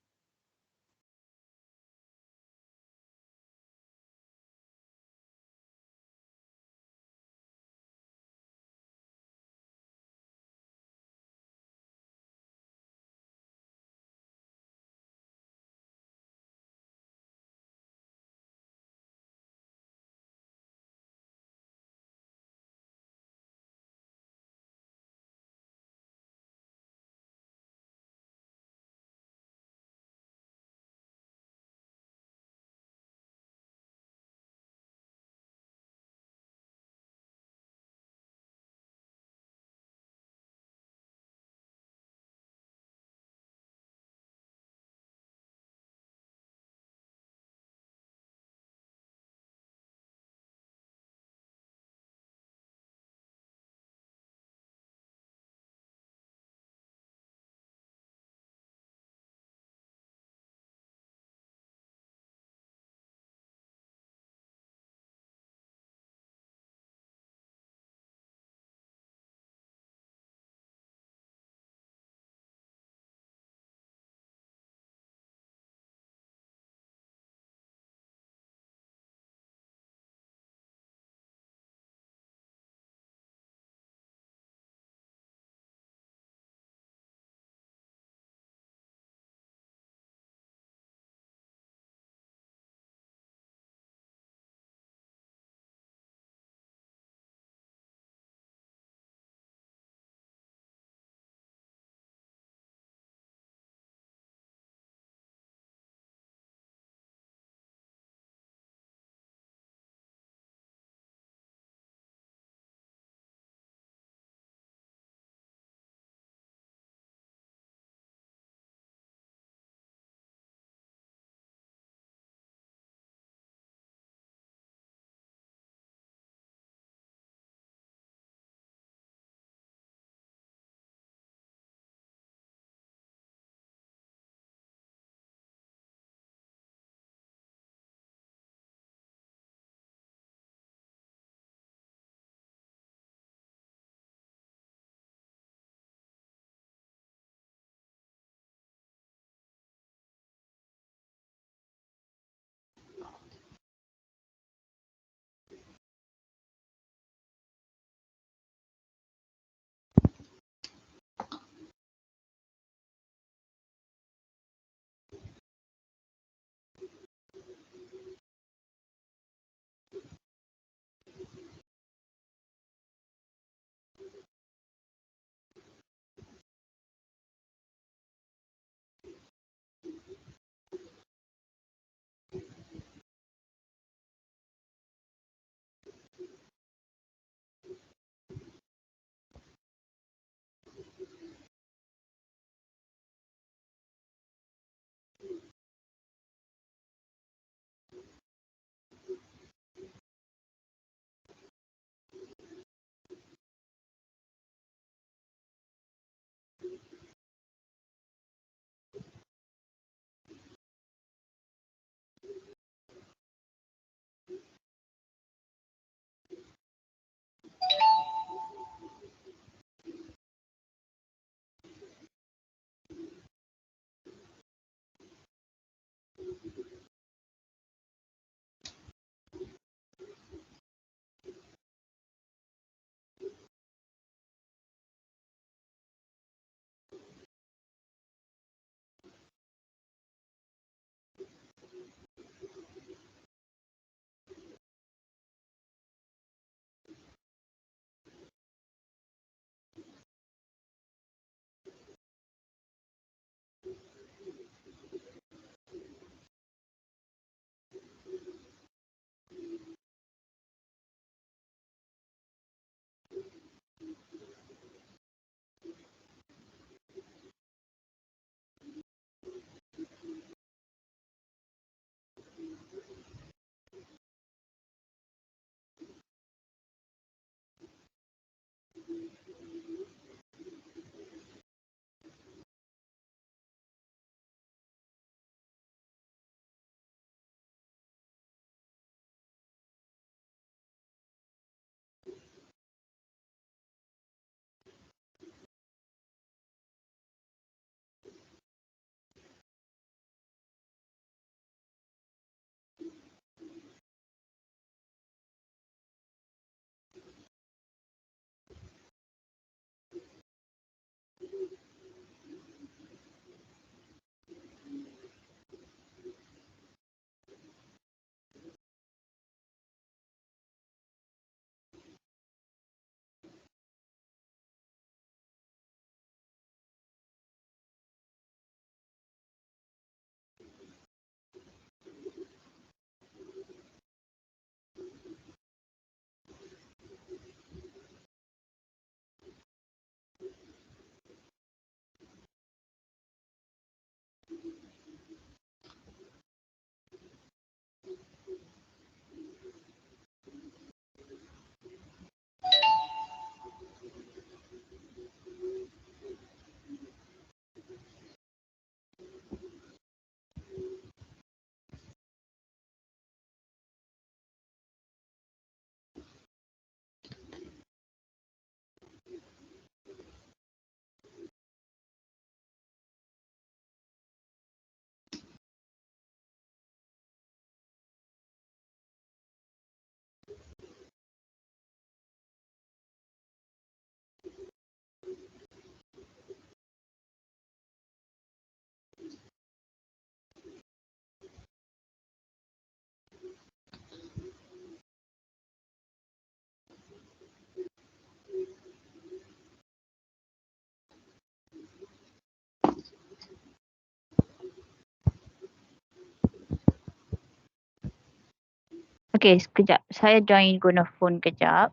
Okey, sekejap. Saya join guna phone kejap.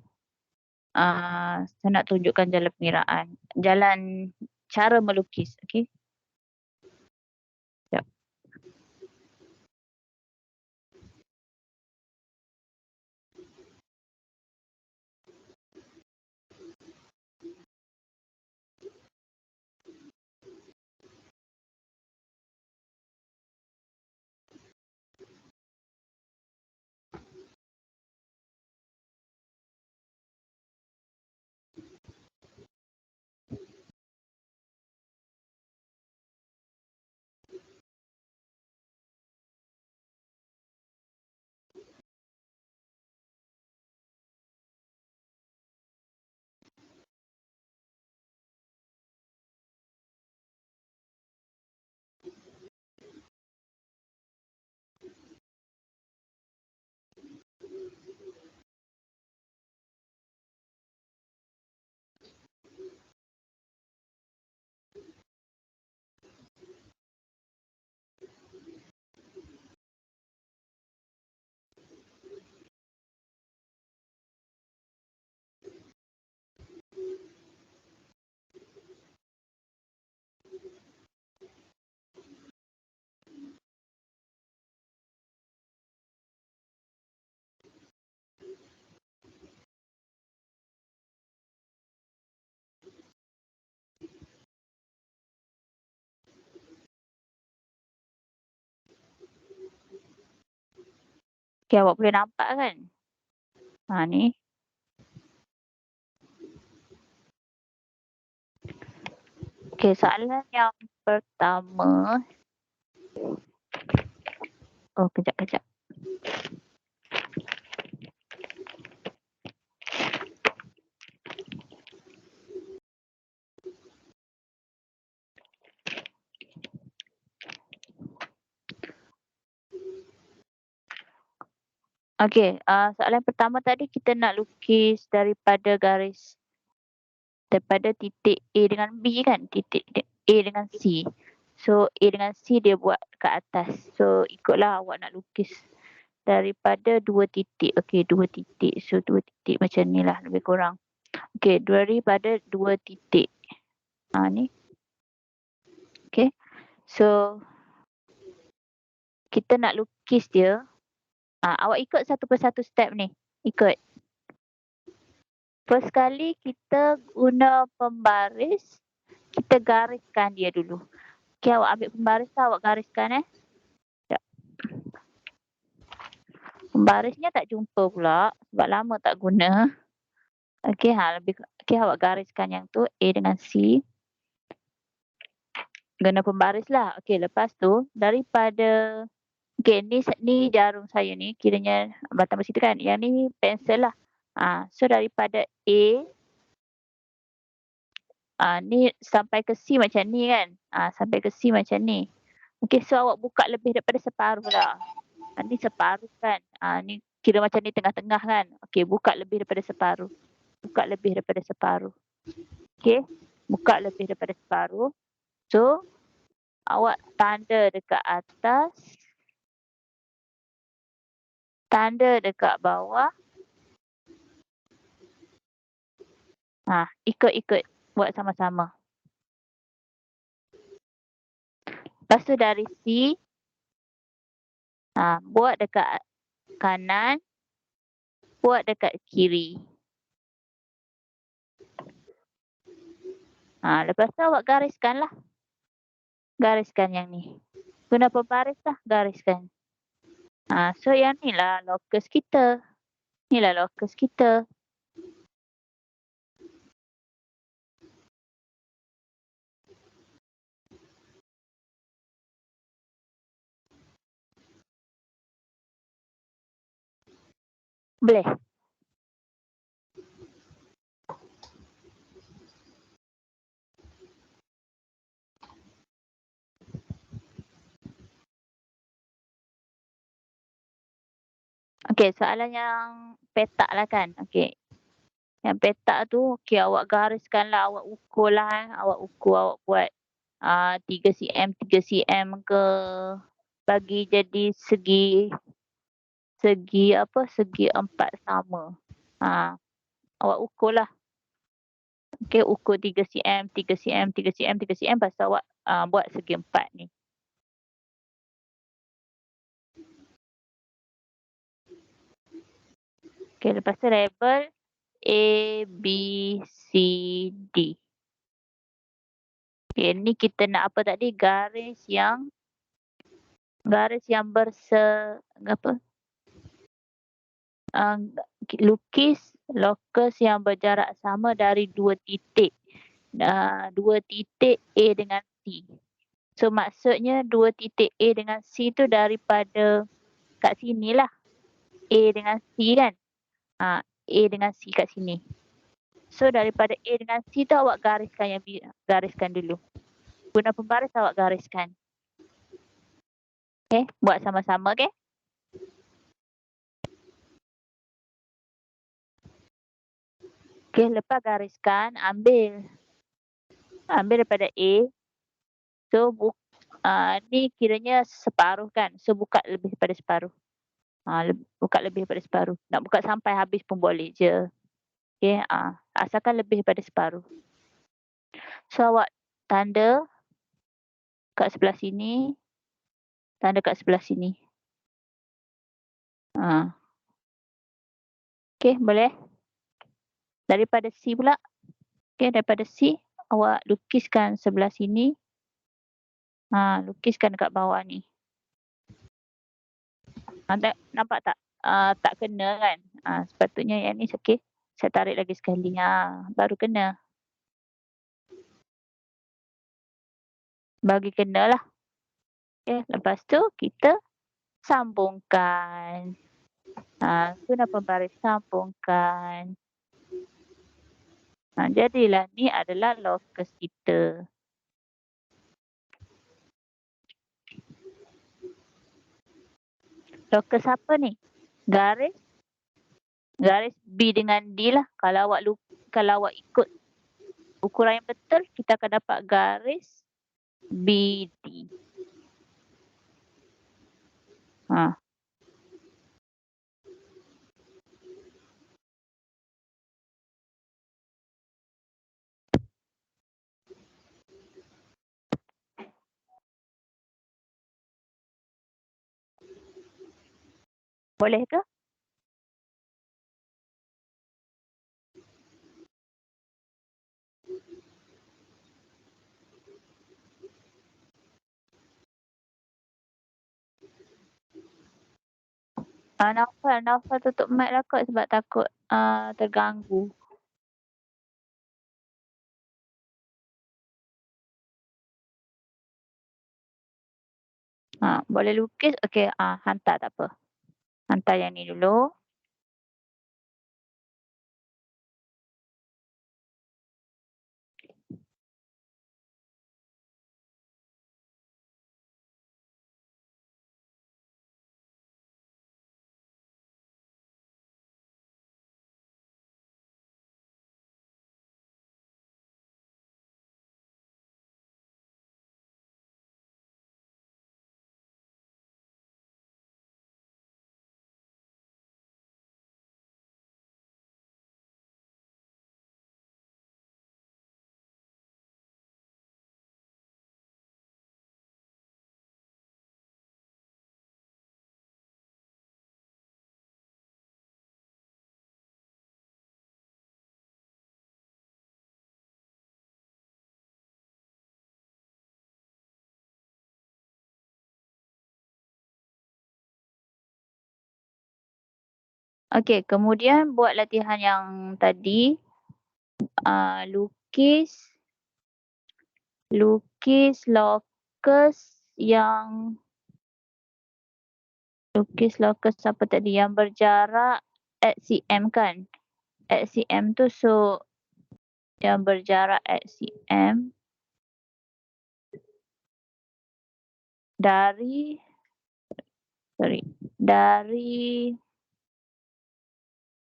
Saya nak tunjukkan jalan pengiraan. Jalan cara melukis, okey? Sekejap. Okey, awak boleh nampak kan? Ni. Okey, soalan yang pertama. Oh, kejap. Okey, soalan pertama tadi kita nak lukis daripada titik A dengan B kan? Titik A dengan C. So, A dengan C dia buat ke atas. So, ikutlah awak nak lukis daripada 2 titik. Okey, 2 titik. So, 2 titik macam ni lah lebih kurang. Okey, daripada 2 titik. Ni. Okey. So, kita nak lukis dia. Awak ikut satu persatu step ni. Ikut. First kali kita guna pembaris, kita gariskan dia dulu. Okey, awak ambil pembaris tu awak gariskan Sekejap. Pembarisnya tak jumpa pula sebab lama tak guna. Okey, awak gariskan yang tu A dengan C. Guna pembaris lah. Okey, lepas tu daripada ni jarum saya ni kiranya batang besi tu kan. Yang ni pensel lah. So daripada A ni sampai ke C macam ni kan. Sampai ke C macam ni. Okey, so awak buka lebih daripada separuh lah. Ni separuh kan. Ni kira macam ni tengah-tengah kan. Okey, buka lebih daripada separuh. Buka lebih daripada separuh. Okey, buka lebih daripada separuh. So, awak tanda dekat atas. Tanda dekat bawah. Ikut. Buat sama-sama. Lepas tu dari C. Buat dekat kanan. Buat dekat kiri. Lepas tu awak gariskan lah. Gariskan yang ni. Guna pembaris lah, gariskan. So yang ni lah locus kita. Inilah locus kita. Boleh? Okey, soalan yang petak lah kan. Okey. Yang petak tu, okey awak gariskan lah, awak ukur lah. Awak ukur, awak buat 3 cm, 3 cm ke. Bagi jadi segi segi empat sama. Awak ukurlah. Okey, ukur 3 cm, 3 cm, 3 cm, 3 cm, lepas tu awak buat segi empat ni. Okey, lepas tu label A, B, C, D. Okey, ni kita nak apa tadi? Garis yang lukis lokus yang berjarak sama dari 2 titik. 2 titik A dengan C. So maksudnya 2 titik A dengan C tu daripada kat sinilah. A dengan C kan? A dengan C kat sini. So daripada A dengan C tu awak gariskan dulu. Guna pembaris awak gariskan. Okay, buat sama-sama, okay? Okay, lepas gariskan, ambil daripada A. So, ni kiranya separuh kan? So, buka lebih daripada separuh. Buka lebih daripada separuh. Nak buka sampai habis pun boleh je. Okay, asalkan lebih daripada separuh. So, awak tanda kat sebelah sini. Tanda kat sebelah sini. Okay, boleh? Daripada C pula. Okay, daripada C, awak lukiskan sebelah sini. Lukiskan dekat bawah ni. Nampak tak? Tak kena kan? Sepatutnya yang ni okey. Saya tarik lagi sekali. Baru kena. Bagi kena lah. Okay, lepas tu kita sambungkan. Guna pembaris sambungkan. Jadilah ni adalah lokus kita. Lokus apa ni? Garis B dengan D lah. Kalau awak ikut ukuran yang betul, kita akan dapat garis BD. Boleh ke? Naufal tutup mic lah kot sebab takut terganggu. Boleh lukis? Okey, hantar tak apa. Hantar yang ni dulu. Okey, kemudian buat latihan yang tadi. Lukis lokus apa tadi yang berjarak at cm kan? At cm tu so yang berjarak at cm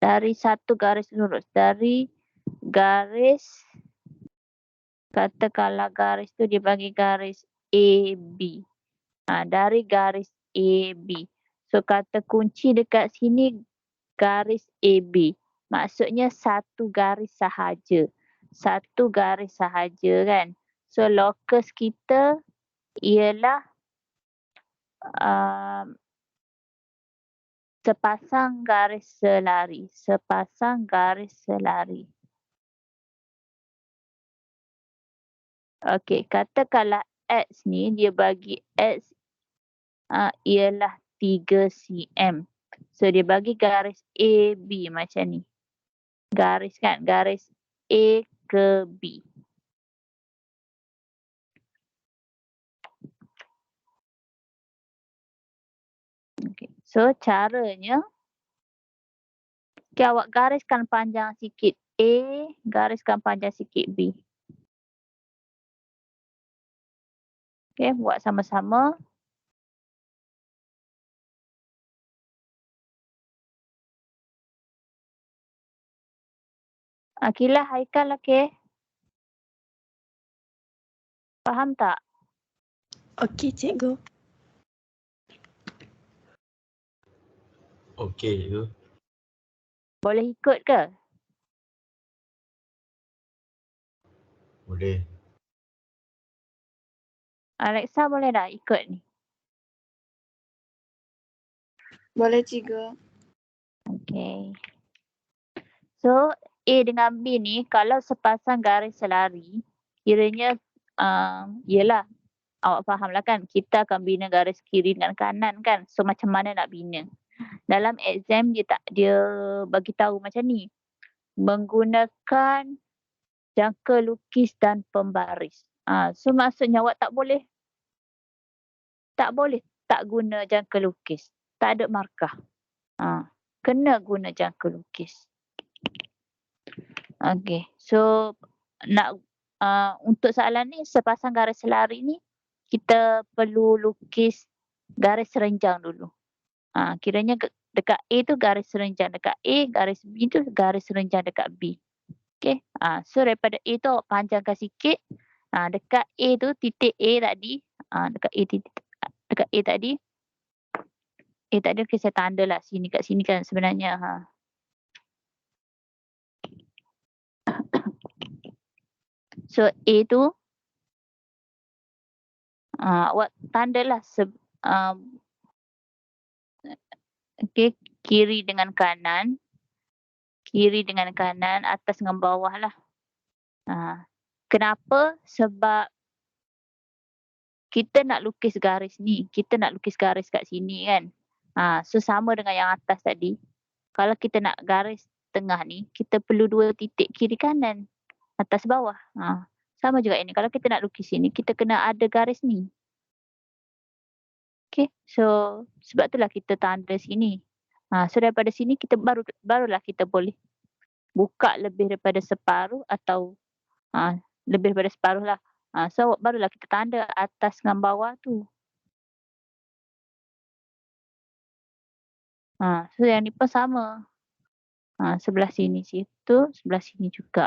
dari satu garis lurus, dari garis, katakanlah garis tu dia bagi garis AB. Dari garis AB. So kata kunci dekat sini garis AB. Maksudnya satu garis sahaja. Satu garis sahaja kan. So locus kita ialah sepasang garis selari. Sepasang garis selari. Okey, katakanlah X ni dia bagi X ialah 3 cm. So dia bagi garis AB macam ni. Garis kan, garis A ke B. Okay. So caranya, okay, awak gariskan panjang sikit A, gariskan panjang sikit B. Okay, buat sama-sama. Akilah, Haikal, okay. Faham tak? Okey, cikgu. Okey cikgu. Boleh ikut ke? Boleh. Alexa boleh tak ikut ni? Boleh, cikgu. Okay. So, A dengan B ni kalau sepasang garis selari, kiranya yelah, awak faham lah kan, kita akan bina garis kiri dengan kanan kan. So, macam mana nak bina? Dalam exam dia bagi tahu macam ni. Menggunakan jangka lukis dan pembaris. So, maksudnya awak tak boleh tak guna jangka lukis. Tak ada markah. Kena guna jangka lukis. Okay. So, nak untuk soalan ni, sepasang garis selari ni, kita perlu lukis garis serenjang dulu. Kiranya dekat A tu garis serenjang dekat A, garis B tu garis serenjang dekat B. Okay. So, daripada A tu awak panjangkan sikit. Dekat A tu, titik A tadi. Dekat A tadi. Okay, saya tanda lah sini kat sini kan sebenarnya. So, A tu, awak tandalah okay, kiri dengan kanan, atas dengan bawah lah. Kenapa? Sebab kita nak lukis garis ni, kita nak lukis garis kat sini kan. So sama dengan yang atas tadi. Kalau kita nak garis tengah ni, kita perlu 2 titik kiri kanan, atas bawah. Sama juga ini. Kalau kita nak lukis sini, kita kena ada garis ni. Okay, so sebab itulah kita tanda sini. So daripada sini kita barulah kita boleh buka lebih daripada separuh atau lebih daripada separuh lah. So barulah kita tanda atas dengan bawah tu. So yang ni pun sama. Sebelah sini situ, sebelah sini juga.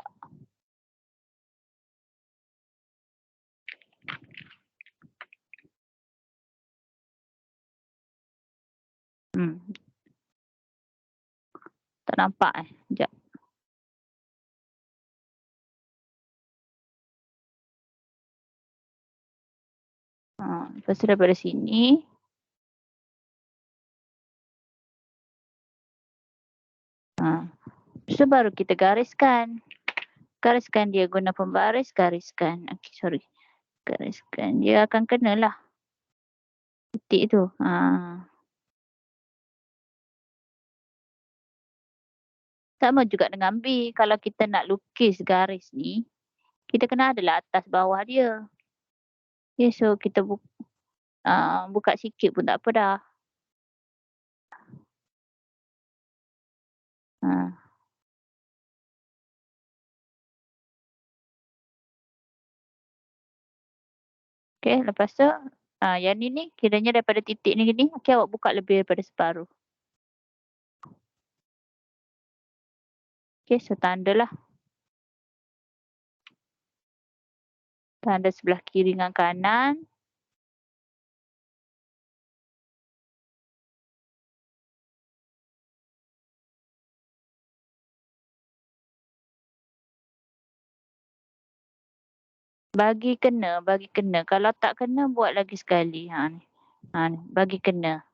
Tak nampak Sekejap. Lepas tu daripada sini. So baru kita gariskan. Gariskan dia guna pembaris, gariskan. Okay, sorry. Gariskan. Dia akan kenalah titik tu. Sama juga dengan B. Kalau kita nak lukis garis ni, kita kena adalah atas bawah dia. Okay, so kita buka sikit pun tak apa dah. Okay, lepas tu yang ni kiranya daripada titik ni, okay, awak buka lebih daripada separuh. Okay, so tandalah. Tanda sebelah kiri dengan kanan. Bagi kena. Kalau tak kena buat lagi sekali. Ni. Ni. Bagi kena.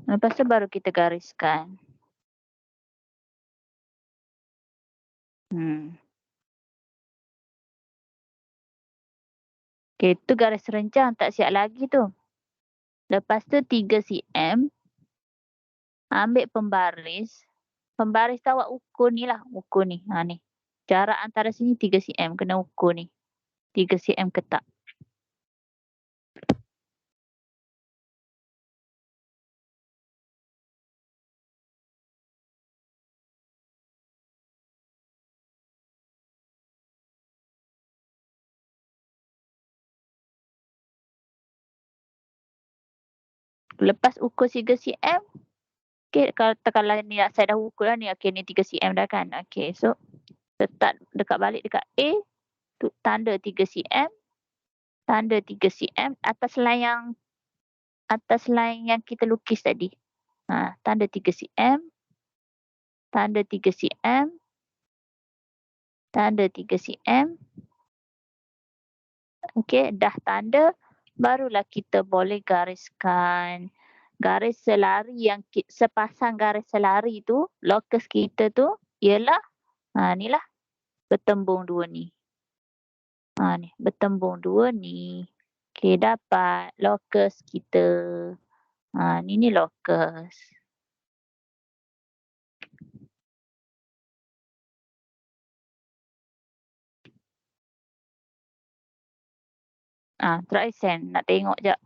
Lepas tu baru kita gariskan. Okay, tu garis rencang tak siap lagi tu. Lepas tu 3 cm. Ambil pembaris. Pembaris tu awak ukur ni lah. Ukur ni. Ni. Jarak antara sini 3 cm. Kena ukur ni. 3 cm ke tak. Lepas ukur 3 cm. Okay, kalau ni saya dah ukur lah ni. Okay, ni 3 cm dah kan. Okay, so letak dekat balik dekat A. Tanda 3 cm. Tanda 3 cm. Atas line yang kita lukis tadi. Tanda 3 cm. Tanda 3 cm. Tanda 3 cm. Okay, dah tanda. Barulah kita boleh gariskan. Garis selari yang sepasang garis selari tu, locus kita tu, ialah ni lah. Bertembung dua ni. Ni, bertembung dua ni. Okay, dapat locus kita. Ni locus. Try send. Nak tengok jap.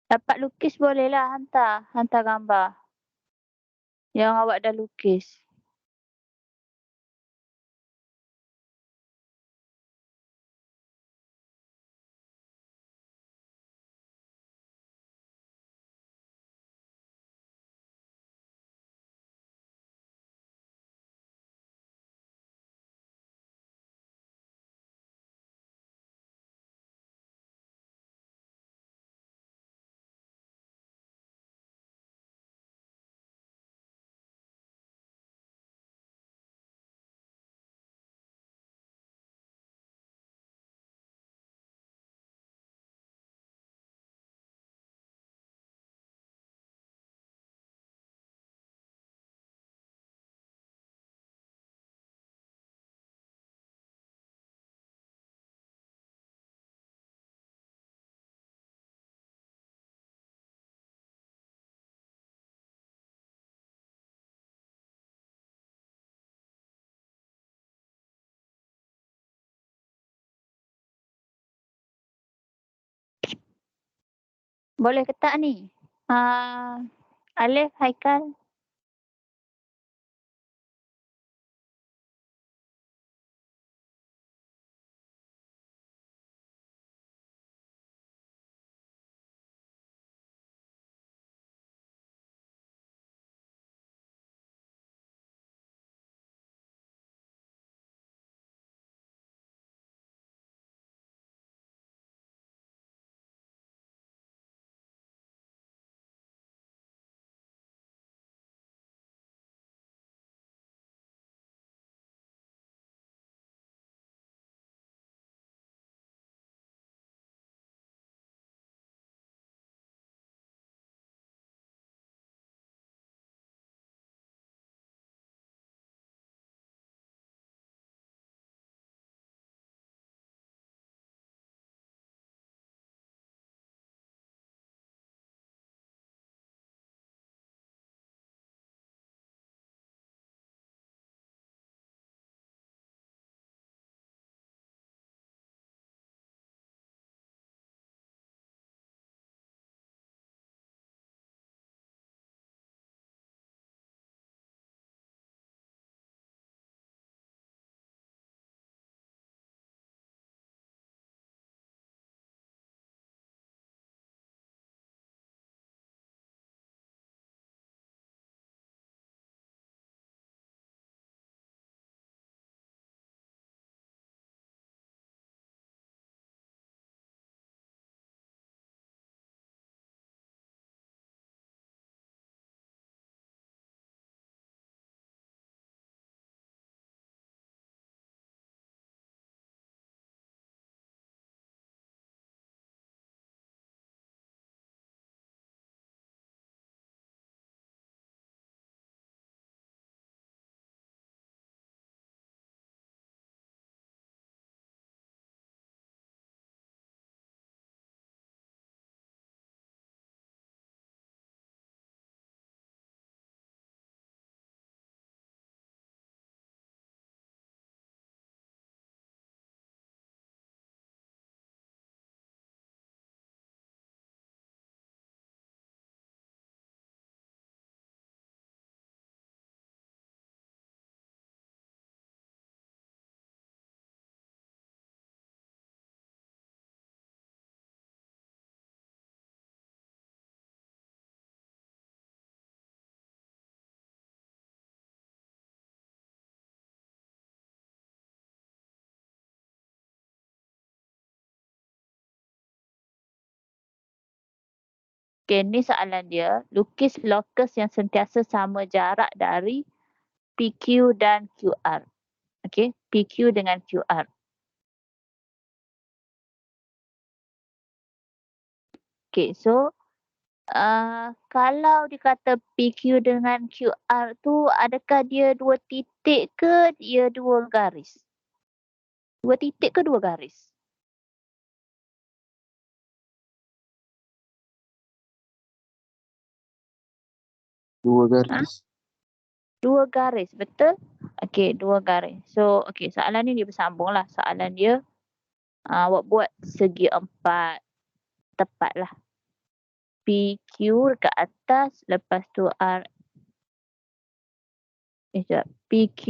Dapat lukis bolehlah hantar. Hantar gambar. Yang awak dah lukis. Boleh ke tak ni? Alif, Haikal. Okay, ni soalan dia. Lukis locus yang sentiasa sama jarak dari PQ dan QR. Okay, PQ dengan QR. Okay, so kalau dikata PQ dengan QR tu, adakah dia 2 titik ke dia 2 garis? 2 titik ke 2 garis? Dua garis. 2 garis, betul? Okey, 2 garis. So, okey, soalan ni dia bersambung lah. Soalan dia, awak buat segi 4. Tepatlah. PQ dekat atas, lepas tu R. Sekejap. PQ.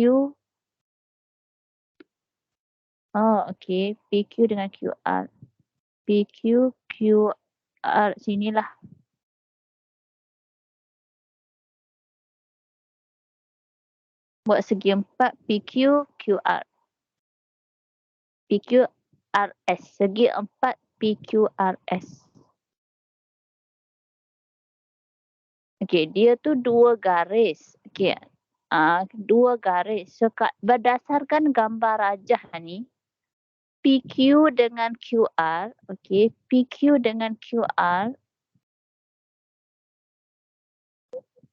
Oh, okey. PQ dengan QR. PQ, QR. Sinilah. Buat segi 4, PQ, QR. PQ, RS. Segi 4, PQRS. Okey, dia tu 2 garis. Okey. 2 garis. So, berdasarkan gambar rajah ni, PQ dengan QR, okey, PQ dengan QR,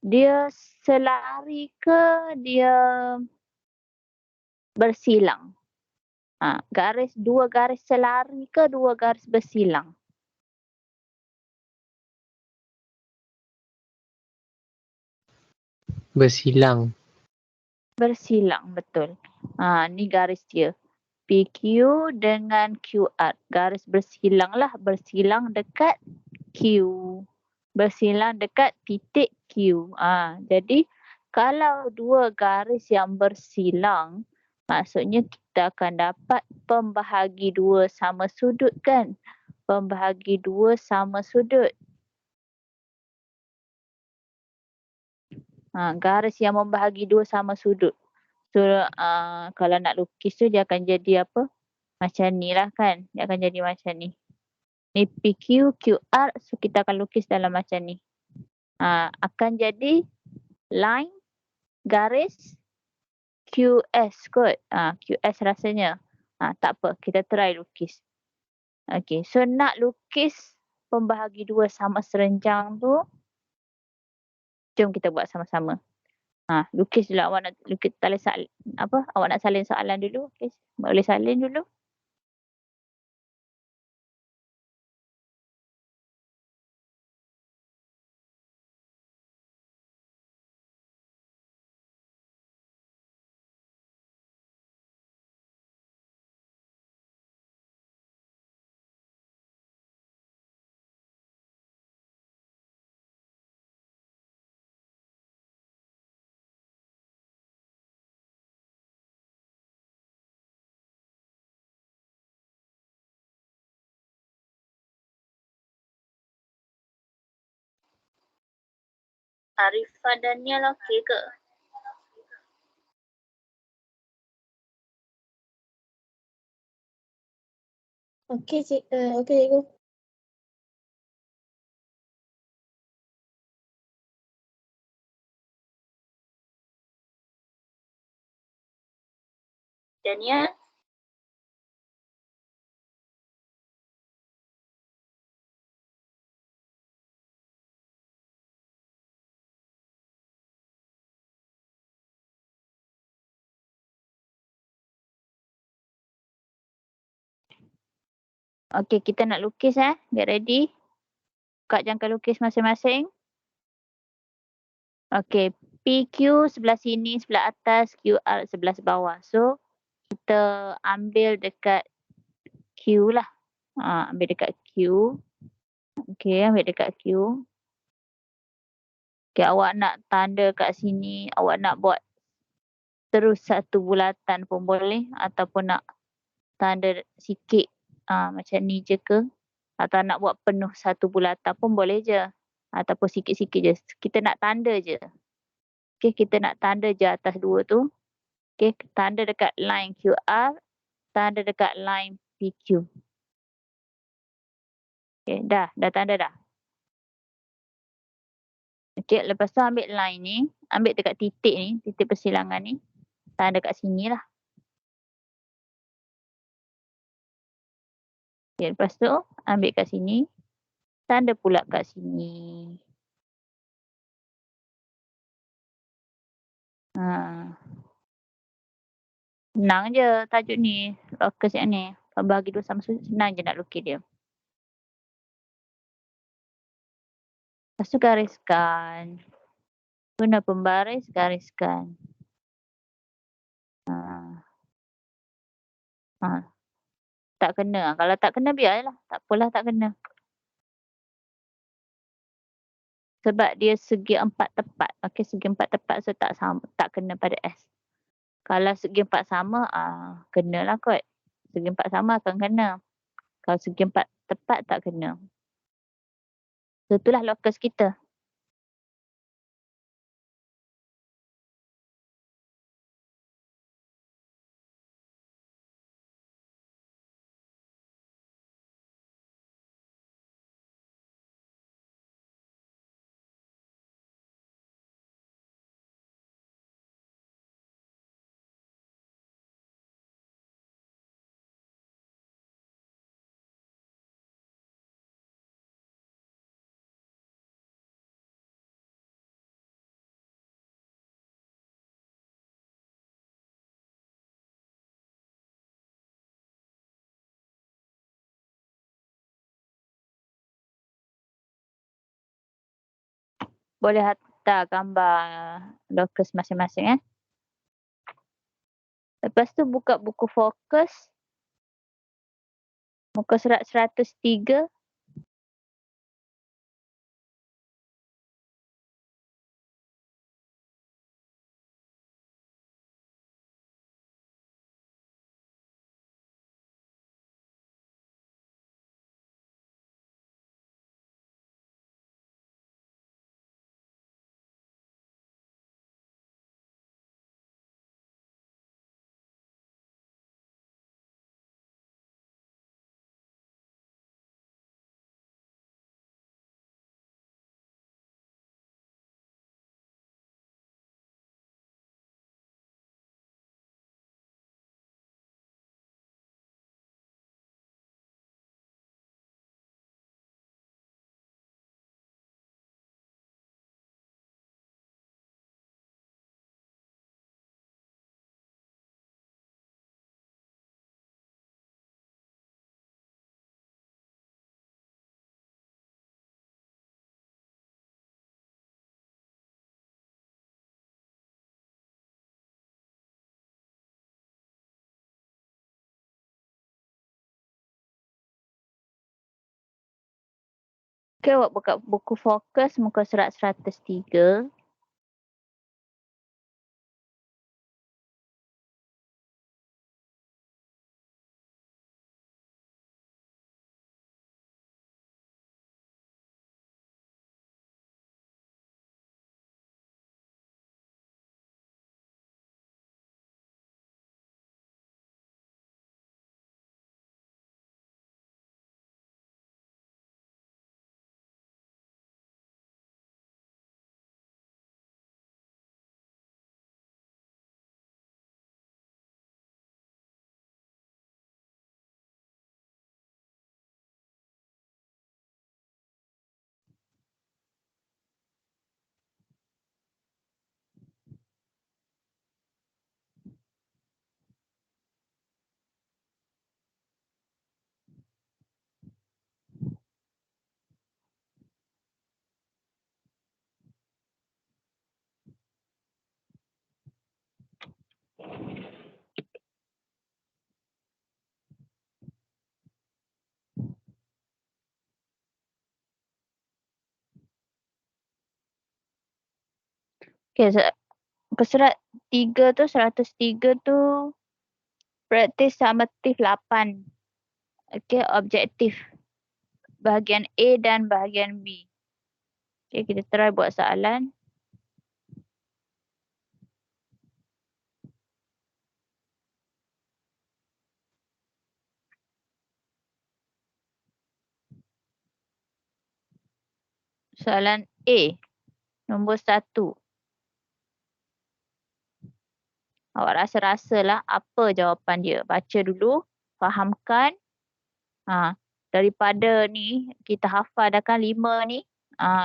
dia selari ke dia bersilang? Garis 2 garis selari ke 2 garis bersilang? Bersilang. Bersilang, betul. Ni garis dia. PQ dengan QR. Garis bersilang lah. Bersilang dekat Q. Bersilang dekat titik Q. Jadi, kalau 2 garis yang bersilang, maksudnya kita akan dapat pembahagi 2 sama sudut kan? Pembahagi 2 sama sudut. Garis yang membahagi 2 sama sudut. So, kalau nak lukis tu dia akan jadi apa? Macam ni lah kan. Dia akan jadi macam ni. Ni PQ, QR. So, kita akan lukis dalam macam ni. Akan jadi line, garis, QS kot. QS rasanya. Tak apa. Kita try lukis. Okay. So, nak lukis pembahagi 2 sama serenjang tu. Jom kita buat sama-sama. Lukis dulu. Awak nak lukis awak nak salin soalan dulu. Okay. Boleh salin dulu. Arifah Daniel okey ke? Okey, cikgu. Daniel? Okey, kita nak lukis Get ready. Buka jangka lukis masing-masing. Okey, PQ sebelah sini, sebelah atas, QR sebelah bawah. So, kita ambil dekat Q lah. Ambil dekat Q. Okey, ambil dekat Q. Okey, awak nak tanda kat sini, awak nak buat terus satu bulatan pun boleh. Ataupun nak tanda sikit macam ni je ke. Atau nak buat penuh satu bulatan pun boleh je. Ataupun sikit-sikit je. Kita nak tanda je. Okay, kita nak tanda je atas 2 tu. Okay, tanda dekat line QR. Tanda dekat line PQ. Okay, dah tanda dah. Okey, lepas tu ambil line ni, ambil dekat titik ni, titik persilangan ni. Tanda kat sini lah. Okey, lepas tu ambil kat sini. Tanda pula kat sini. Senang je tajuk ni, locus yang ni. Kalau bagi dua sama senang je nak lukis dia. Lepas tu gariskan. Guna pembaris, gariskan. Tak kena. Kalau tak kena biarlah. Tak apalah tak kena. Sebab dia segi empat tepat. Okey, segi empat tepat so tak sama, tak kena pada S. Kalau segi empat sama, kenalah kot. Segi empat sama akan kena. Kalau segi empat tepat tak kena. So, itulah locus kita. Boleh hantar gambar locus masing-masing. Lepas tu buka buku fokus. Muka surat 103. Okay, awak buka buku fokus muka surat 103. Okay, muka surat 3 tu, 103 tu praktis summative 8. Okay, objektif. Bahagian A dan bahagian B. Okay, kita try buat soalan. Soalan A. Nombor 1. Awak rasa-rasalah apa jawapan dia. Baca dulu, fahamkan. Daripada ni, kita hafal dah kan 5 ni.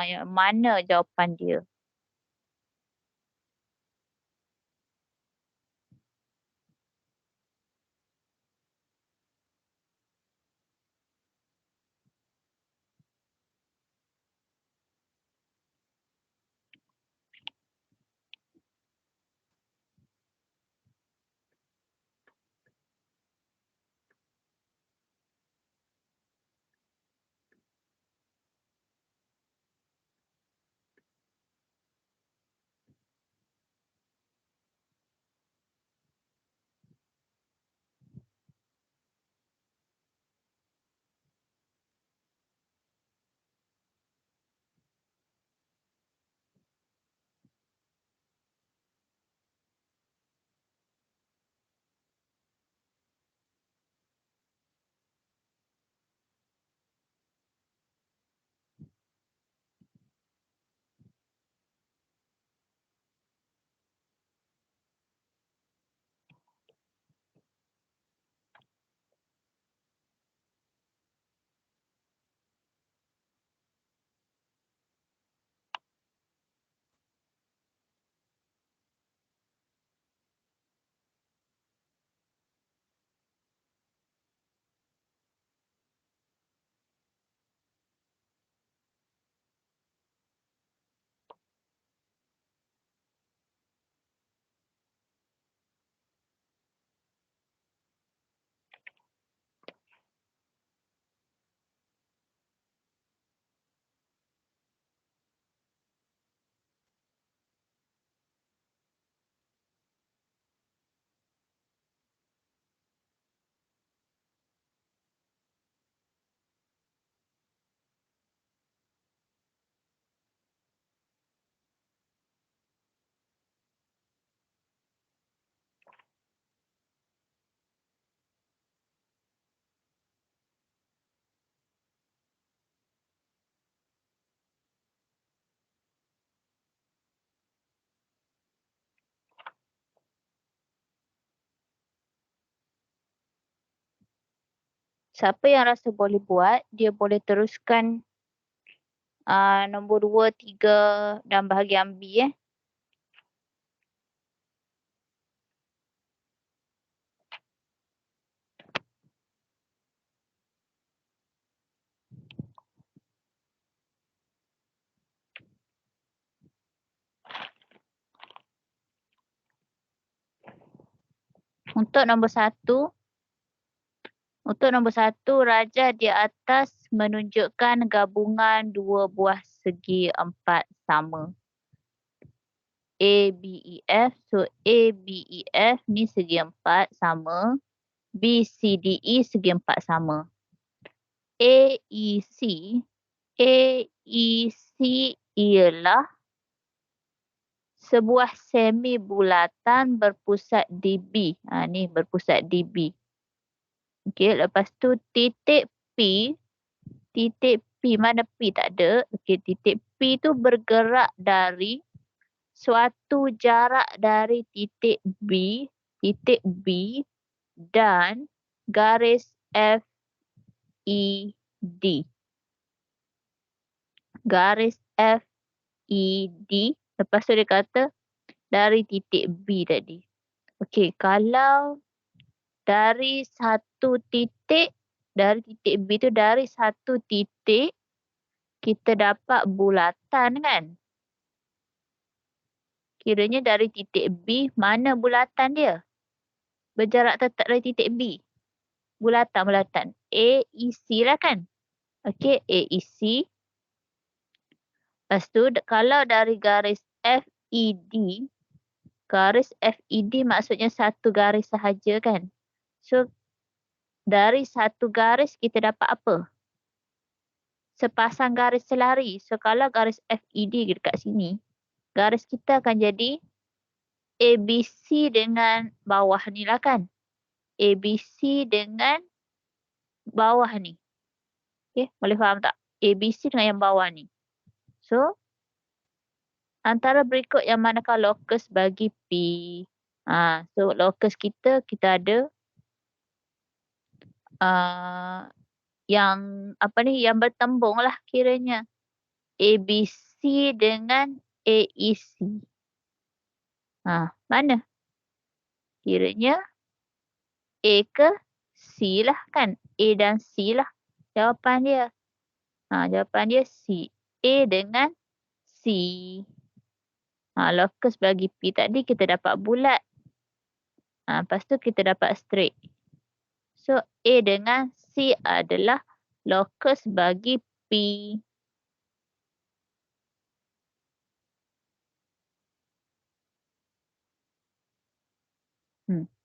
Yang mana jawapan dia? Siapa yang rasa boleh buat, dia boleh teruskan nombor 2, 3 dan bahagian B. Untuk nombor 1, raja di atas menunjukkan gabungan 2 buah segi 4 sama. A, B, E, F. So, A, B, E, F ni segi 4 sama. B, C, D, E segi 4 sama. A, E, C ialah sebuah semi bulatan berpusat di B. Ni berpusat di B. Okey, lepas tu titik P mana P tak ada. Okey, titik P tu bergerak dari suatu jarak dari titik B dan garis F, E, D. Garis F, E, D. Lepas tu dia kata dari titik B tadi. Okey, kalau dari titik B tu, dari satu titik kita dapat bulatan kan? Kiranya dari titik B, mana bulatan dia? Berjarak tetap dari titik B. Bulatan. A, E, C lah kan? Okey, A, E, C. Lepas tu, kalau dari garis F, E, D, garis F, E, D maksudnya satu garis sahaja kan? So, dari satu garis kita dapat apa? Sepasang garis selari. So, kalau garis F, E, D dekat sini, garis kita akan jadi ABC dengan bawah ni lah kan? ABC dengan bawah ni. Okay, boleh faham tak? ABC dengan yang bawah ni. So, Antara berikut yang manakah locus bagi P? So locus kita ada yang yang bertembung lah kiranya. ABC dengan AEC. Mana? Kiranya A ke C lah kan? A dan C lah jawapan dia. Jawapan dia C. A dengan C. Locus bagi P tadi kita dapat bulat. Lepas tu kita dapat straight. So A dengan C adalah locus bagi P.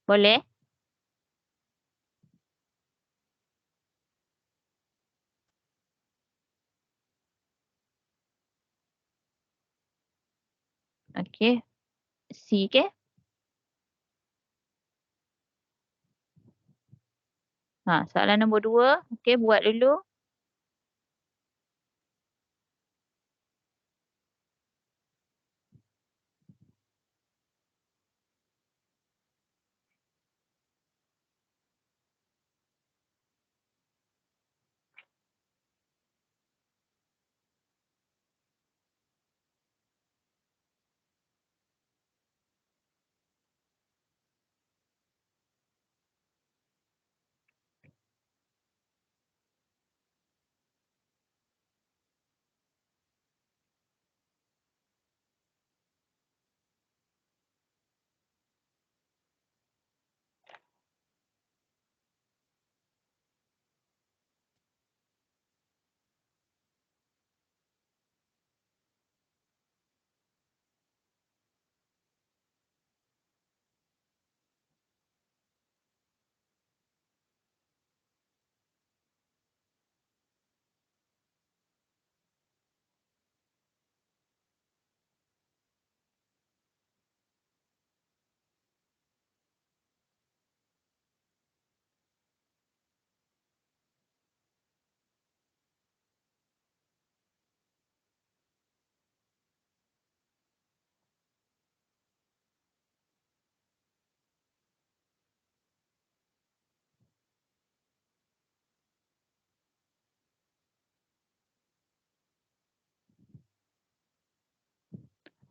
Boleh? Okey. C ke? Soalan nombor 2. Okey, buat dulu.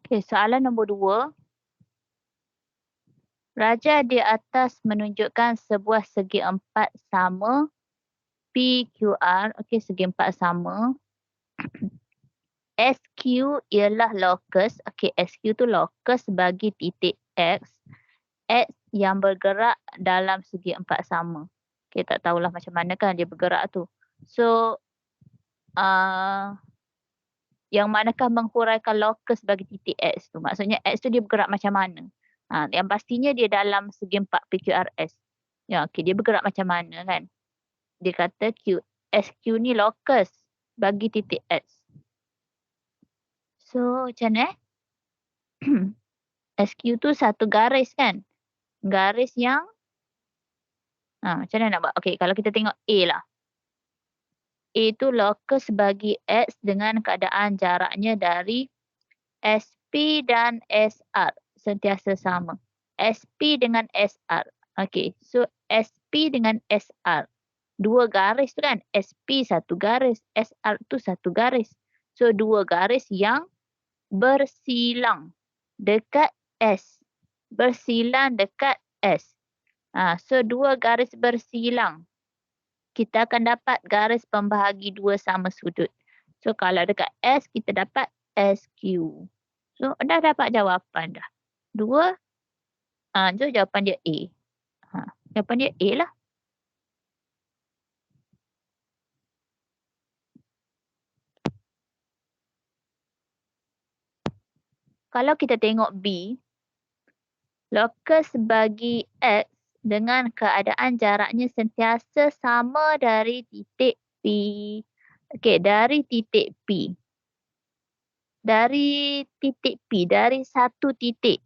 Okey, soalan nombor 2. Raja di atas menunjukkan sebuah segi empat sama PQR. Okey, segi empat sama. SQ ialah locus. Okey, SQ tu locus bagi titik X. X yang bergerak dalam segi empat sama. Okey, tak tahulah macam mana kan dia bergerak tu. So, yang manakah menghuraikan locus bagi titik X tu? Maksudnya X tu dia bergerak macam mana? Yang pastinya dia dalam segi 4 PQRS. Ya, okey, dia bergerak macam mana kan? Dia kata SQ ni locus bagi titik X. So, macam mana SQ tu satu garis kan? Garis yang macam mana nak buat? Okey, kalau kita tengok A lah. A tu locus bagi X dengan keadaan jaraknya dari SP dan SR sentiasa sama. SP dengan SR. Okey, so SP dengan SR. Dua garis tu kan? SP satu garis, SR tu satu garis. So dua garis yang bersilang dekat S. Bersilang dekat S. So dua garis bersilang. Kita akan dapat garis pembahagi dua sama sudut. So kalau dekat S kita dapat SQ. So dah dapat jawapan dah. 2. So jawapan dia A. Jawapan dia A lah. Kalau kita tengok B, locus bagi X dengan keadaan jaraknya sentiasa sama dari titik P. Okey, dari titik P. Dari titik P, dari satu titik.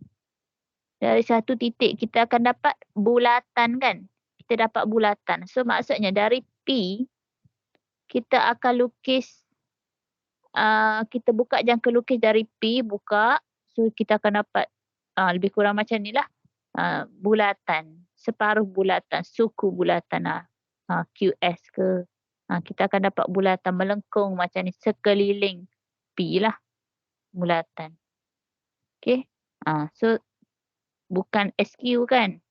Dari satu titik kita akan dapat bulatan kan? Kita dapat bulatan. So maksudnya dari P, kita akan lukis kita buka jangka lukis dari P, buka. So kita akan dapat lebih kurang macam ni lah. Bulatan, separuh bulatan, suku bulatan QS ke. Kita akan dapat bulatan melengkung macam ni sekeliling P lah. Bulatan. Okay. So bukan SQ kan.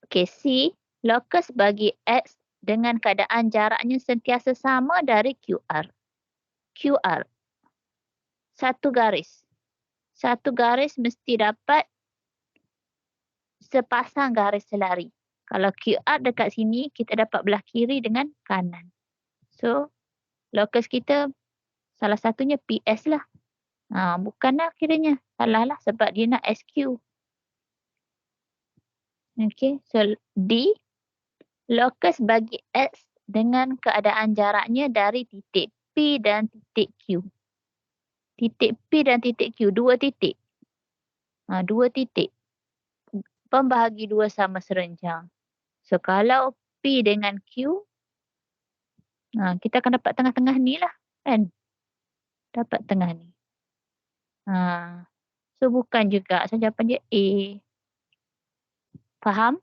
Okay, C. Lokus bagi X dengan keadaan jaraknya sentiasa sama dari QR. QR. Satu garis. Satu garis mesti dapat sepasang garis selari. Kalau QR dekat sini, kita dapat belah kiri dengan kanan. So, lokus kita salah satunya PS lah. Bukanlah kiranya. Salah lah sebab dia nak SQ. Okay, so D. Lokus bagi X dengan keadaan jaraknya dari titik P dan titik Q. Titik P dan titik Q, dua titik. Dua titik. Pembahagi dua sama serenjang. So, kalau P dengan Q, kita akan dapat tengah-tengah ni lah. Kan? Dapat tengah ni. So, bukan juga. So, jawapan dia A. Faham?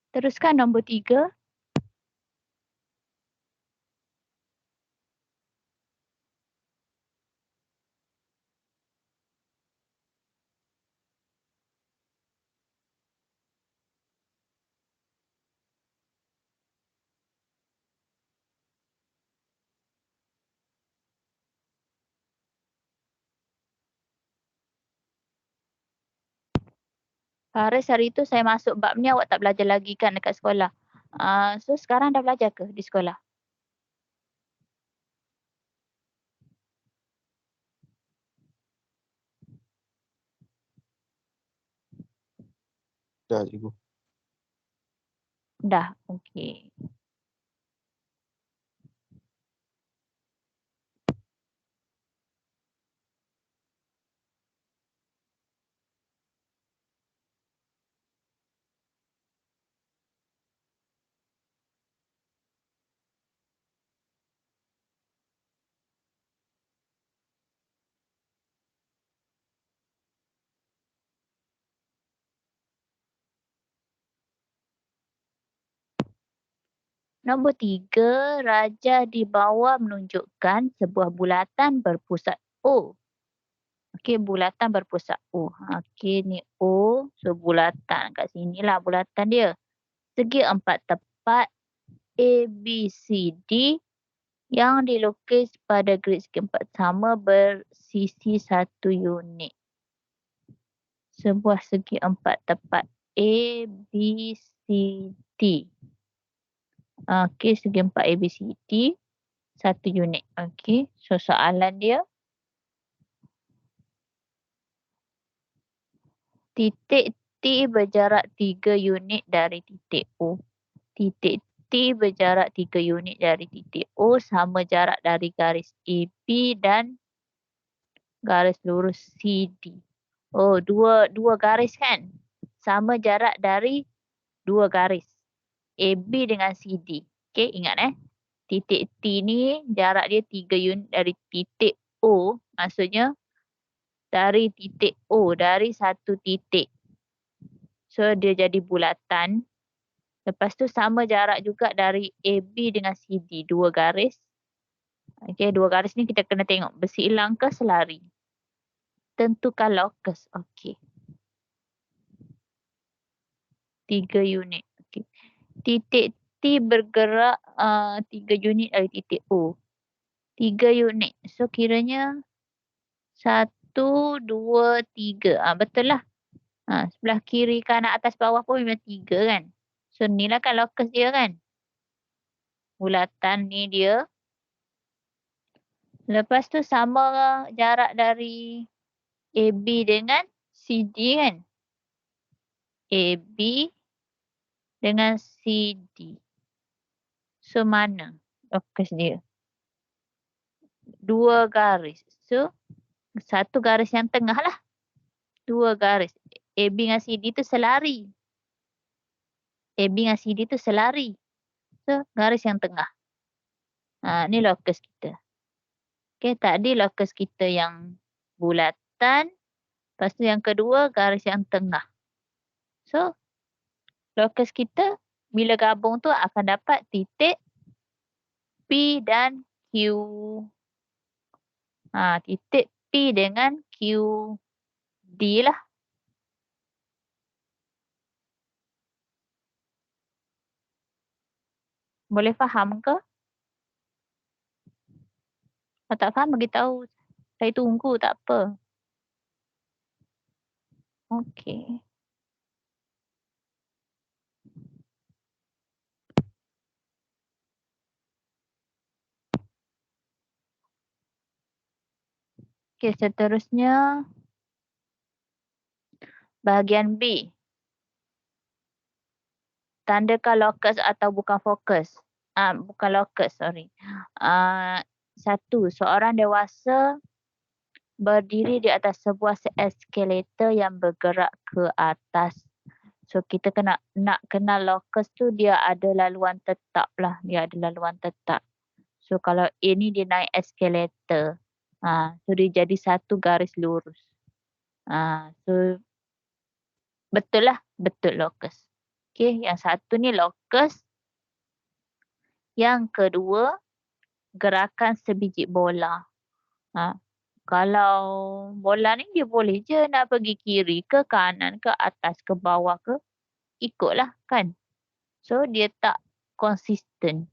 Teruskan nombor 3. Faris, hari tu saya masuk bab ni awak tak belajar lagi kan dekat sekolah. So sekarang dah belajar ke di sekolah? Dah, cikgu. Dah, okey. Nombor 3, rajah di bawah menunjukkan sebuah bulatan berpusat O. Okey, bulatan berpusat O. Okey, ni O. So, bulatan kat sinilah bulatan dia. Segi empat tepat A, B, C, D yang dilukis pada grid segi empat sama bersisi satu unit. Sebuah segi empat tepat A, B, C, D. Okey, segi empat A, B, C, D. Satu unit. Okey, so soalan dia. Titik T berjarak 3 unit dari titik O. Titik T berjarak 3 unit dari titik O sama jarak dari garis AB dan garis lurus CD. Oh, dua garis kan? Sama jarak dari dua garis. AB dengan CD. Okey, ingat titik T ni jarak dia 3 unit dari titik O. Maksudnya dari titik O, dari satu titik. So, dia jadi bulatan. Lepas tu sama jarak juga dari AB dengan CD. Dua garis. Okey, dua garis ni kita kena tengok berseilang ke selari. Tentukan lokus. Okey. 3 unit. Okey. Titik T bergerak 3 unit dari titik O. 3 unit. So, kiranya 1, 2, 3. Betul lah. Sebelah kiri, kanan, atas, bawah pun memang 3 kan. So, ni lah kan lokus dia kan. Bulatan ni dia. Lepas tu sama jarak dari AB dengan CD kan. AB dengan CD. So mana locus dia? 2 garis. So satu garis yang tengah lah. 2 garis. AB dengan CD tu selari. AB dengan CD tu selari. So garis yang tengah. Ni locus kita. Okay, tadi locus kita yang bulatan. Lepas tu yang kedua garis yang tengah. So locus kita bila gabung tu akan dapat titik P dan Q. Titik P dengan Q D lah. Boleh faham ke? Kalau tak faham beritahu. Saya tunggu tak apa. Okey. Okey, seterusnya bahagian B. Tandakan locus atau bukan fokus. Bukan locus, sorry. 1. Seorang dewasa berdiri di atas sebuah eskalator yang bergerak ke atas. So kita nak kenal locus tu dia ada laluan tetap lah. Dia ada laluan tetap. So kalau A ni dia naik eskalator. So dia jadi satu garis lurus. So betul lah. Betul locus. Okay, yang satu ni locus. Yang kedua, gerakan sebiji bola. Kalau bola ni dia boleh je nak pergi kiri ke kanan ke atas ke bawah ke. Ikutlah kan. So dia tak konsisten.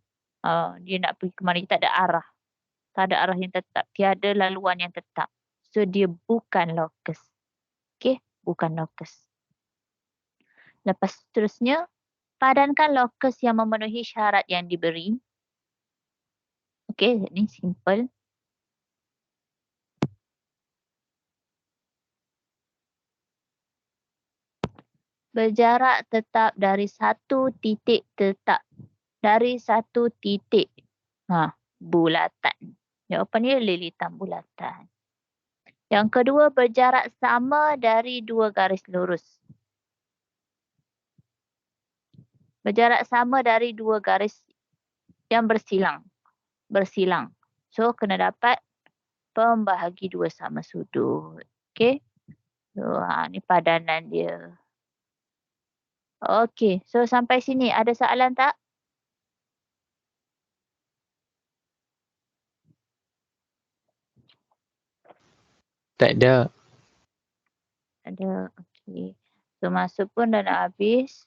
Dia nak pergi ke mana dia tak ada arah. Tak ada arah yang tetap. Tiada laluan yang tetap. So dia bukan locus. Okay, bukan locus. Lepas seterusnya, padankan locus yang memenuhi syarat yang diberi. Okay, ni simple. Berjarak tetap dari satu titik tetap. Dari satu titik. Bulatan. Jawapannya lilitan bulatan. Yang kedua, berjarak sama dari 2 garis lurus. Berjarak sama dari 2 garis yang bersilang. So, kena dapat pembahagi 2 sama sudut. Okay. So, ni padanan dia. Okay. So, sampai sini ada soalan tak? Tak ada. Ada. Okay. So, masa pun dah nak habis.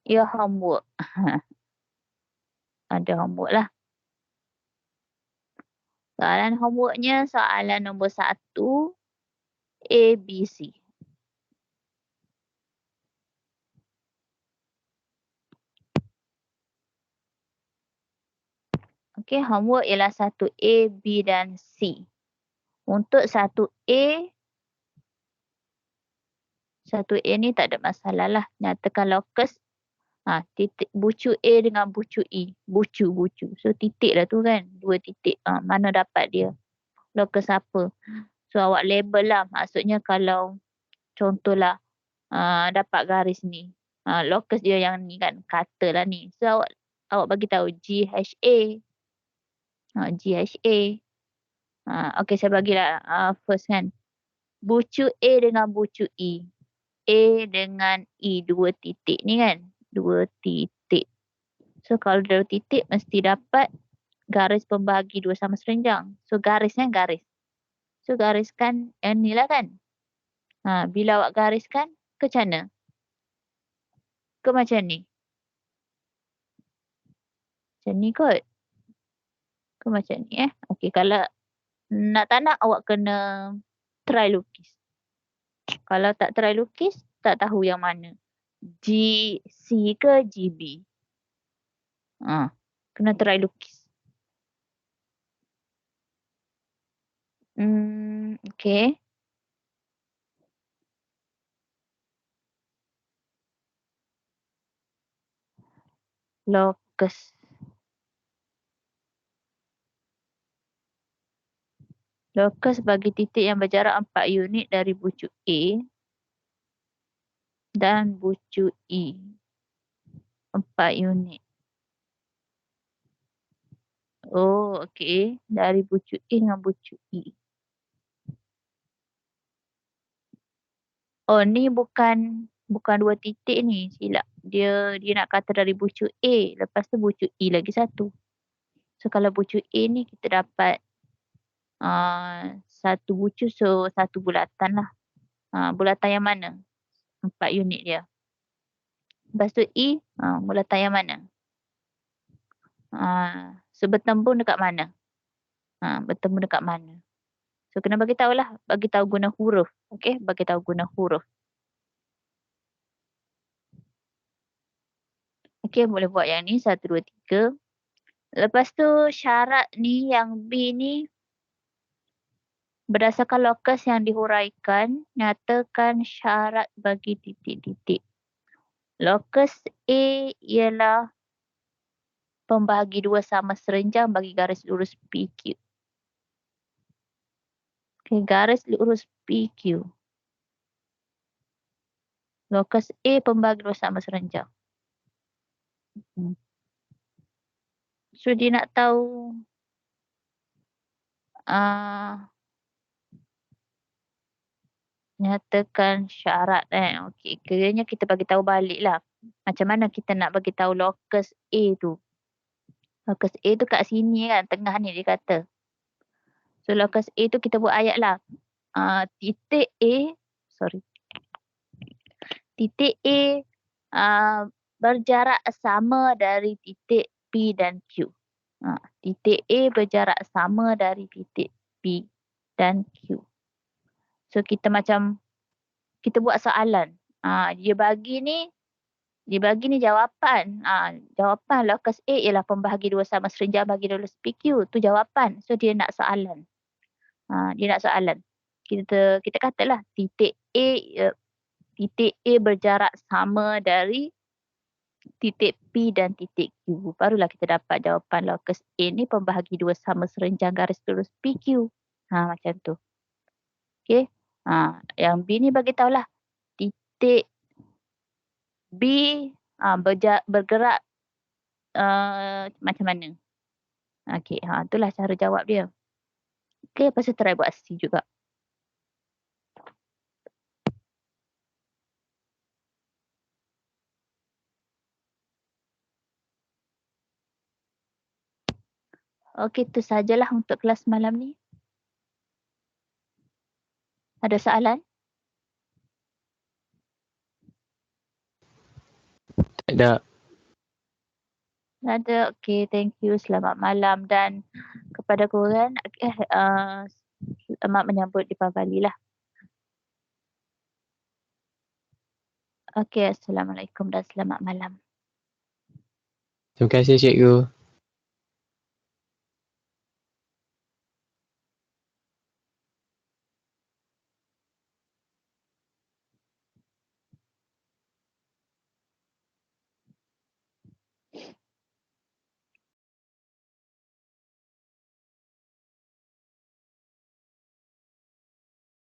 Ya, homework. Ada homework lah. Soalan homeworknya soalan nombor 1. A, B, C. Okay, homework ialah 1A, B dan C. Untuk 1A ni tak ada masalah lah. Nyatakan locus. Titik bucu A dengan bucu E. Bucu. So titik lah tu kan. 2 titik. Mana dapat dia? Locus apa? So awak label lah. Maksudnya kalau contohlah dapat garis ni. Locus dia yang ni kan. Kata lah ni. So awak bagi tahu GHA. GHA. Okay, saya bagilah first kan. Bucu A dengan bucu E. A dengan E, 2 titik ni kan. 2 titik. So, kalau 2 titik mesti dapat garis pembahagi 2 sama serenjang. So, garisnya garis. So, gariskan ni lah kan. Bila awak gariskan, ke mana? Ke macam ni? Macam ni kot. Ke macam ni Okay, kalau nak tak nak awak kena try lukis. Kalau tak try lukis, tak tahu yang mana. GC ke GB. Kena try lukis. Okay. Locus. Locus bagi titik yang berjarak 4 unit dari bucu A dan bucu E. 4 unit. Oh, okey. Dari bucu A dengan bucu E. Oh, ni bukan 2 titik ni. Silap. Dia nak kata dari bucu A. Lepas tu bucu E lagi satu. So, kalau bucu A ni kita dapat satu bucu, so satu bulatan lah. Bulatan yang mana? 4 unit dia. Lepas tu E, bulatan yang mana? So bertembung dekat mana? Bertemu dekat mana? So kena bagi tahulah, bagi tahu guna huruf. Okey, bagi tahu guna huruf. Okey, boleh buat yang ni 1 2 3. Lepas tu syarat ni yang B ni berdasarkan locus yang dihuraikan, nyatakan syarat bagi titik-titik. Locus A ialah pembahagi dua sama serenjang bagi garis lurus PQ. Okey, garis lurus PQ. Locus A pembahagi dua sama serenjang. So dia nak tahu nyatakan syarat Okey, kiranya kita bagi tahu baliklah. Macam mana kita nak bagi tahu locus A tu? Locus A tu kat sini kan, tengah ni dia kata. So locus A tu kita buat ayat lah. Titik A berjarak sama dari titik P dan Q. Titik A berjarak sama dari titik P dan Q. So kita buat soalan. Dia bagi ni jawapan. Jawapan locus A ialah pembahagi dua sama serenjang bagi lurus PQ. Tu jawapan. So dia nak soalan. Kita katalah titik A berjarak sama dari titik P dan titik Q. Barulah kita dapat jawapan locus A ni pembahagi dua sama serenjang garis lurus PQ. Macam tu. Okey. Yang B ni bagi tahulah titik B bergerak macam mana. Okey, itulah cara jawab dia. Okey, lepas tu try buat C juga. Okey, itu sajalah untuk kelas malam ni. Ada soalan? Tak ada. Ada. Okey, thank you. Selamat malam dan kepada korang selamat menyambut Deepavali lah. Okey, assalamualaikum dan selamat malam. Terima kasih cikgu.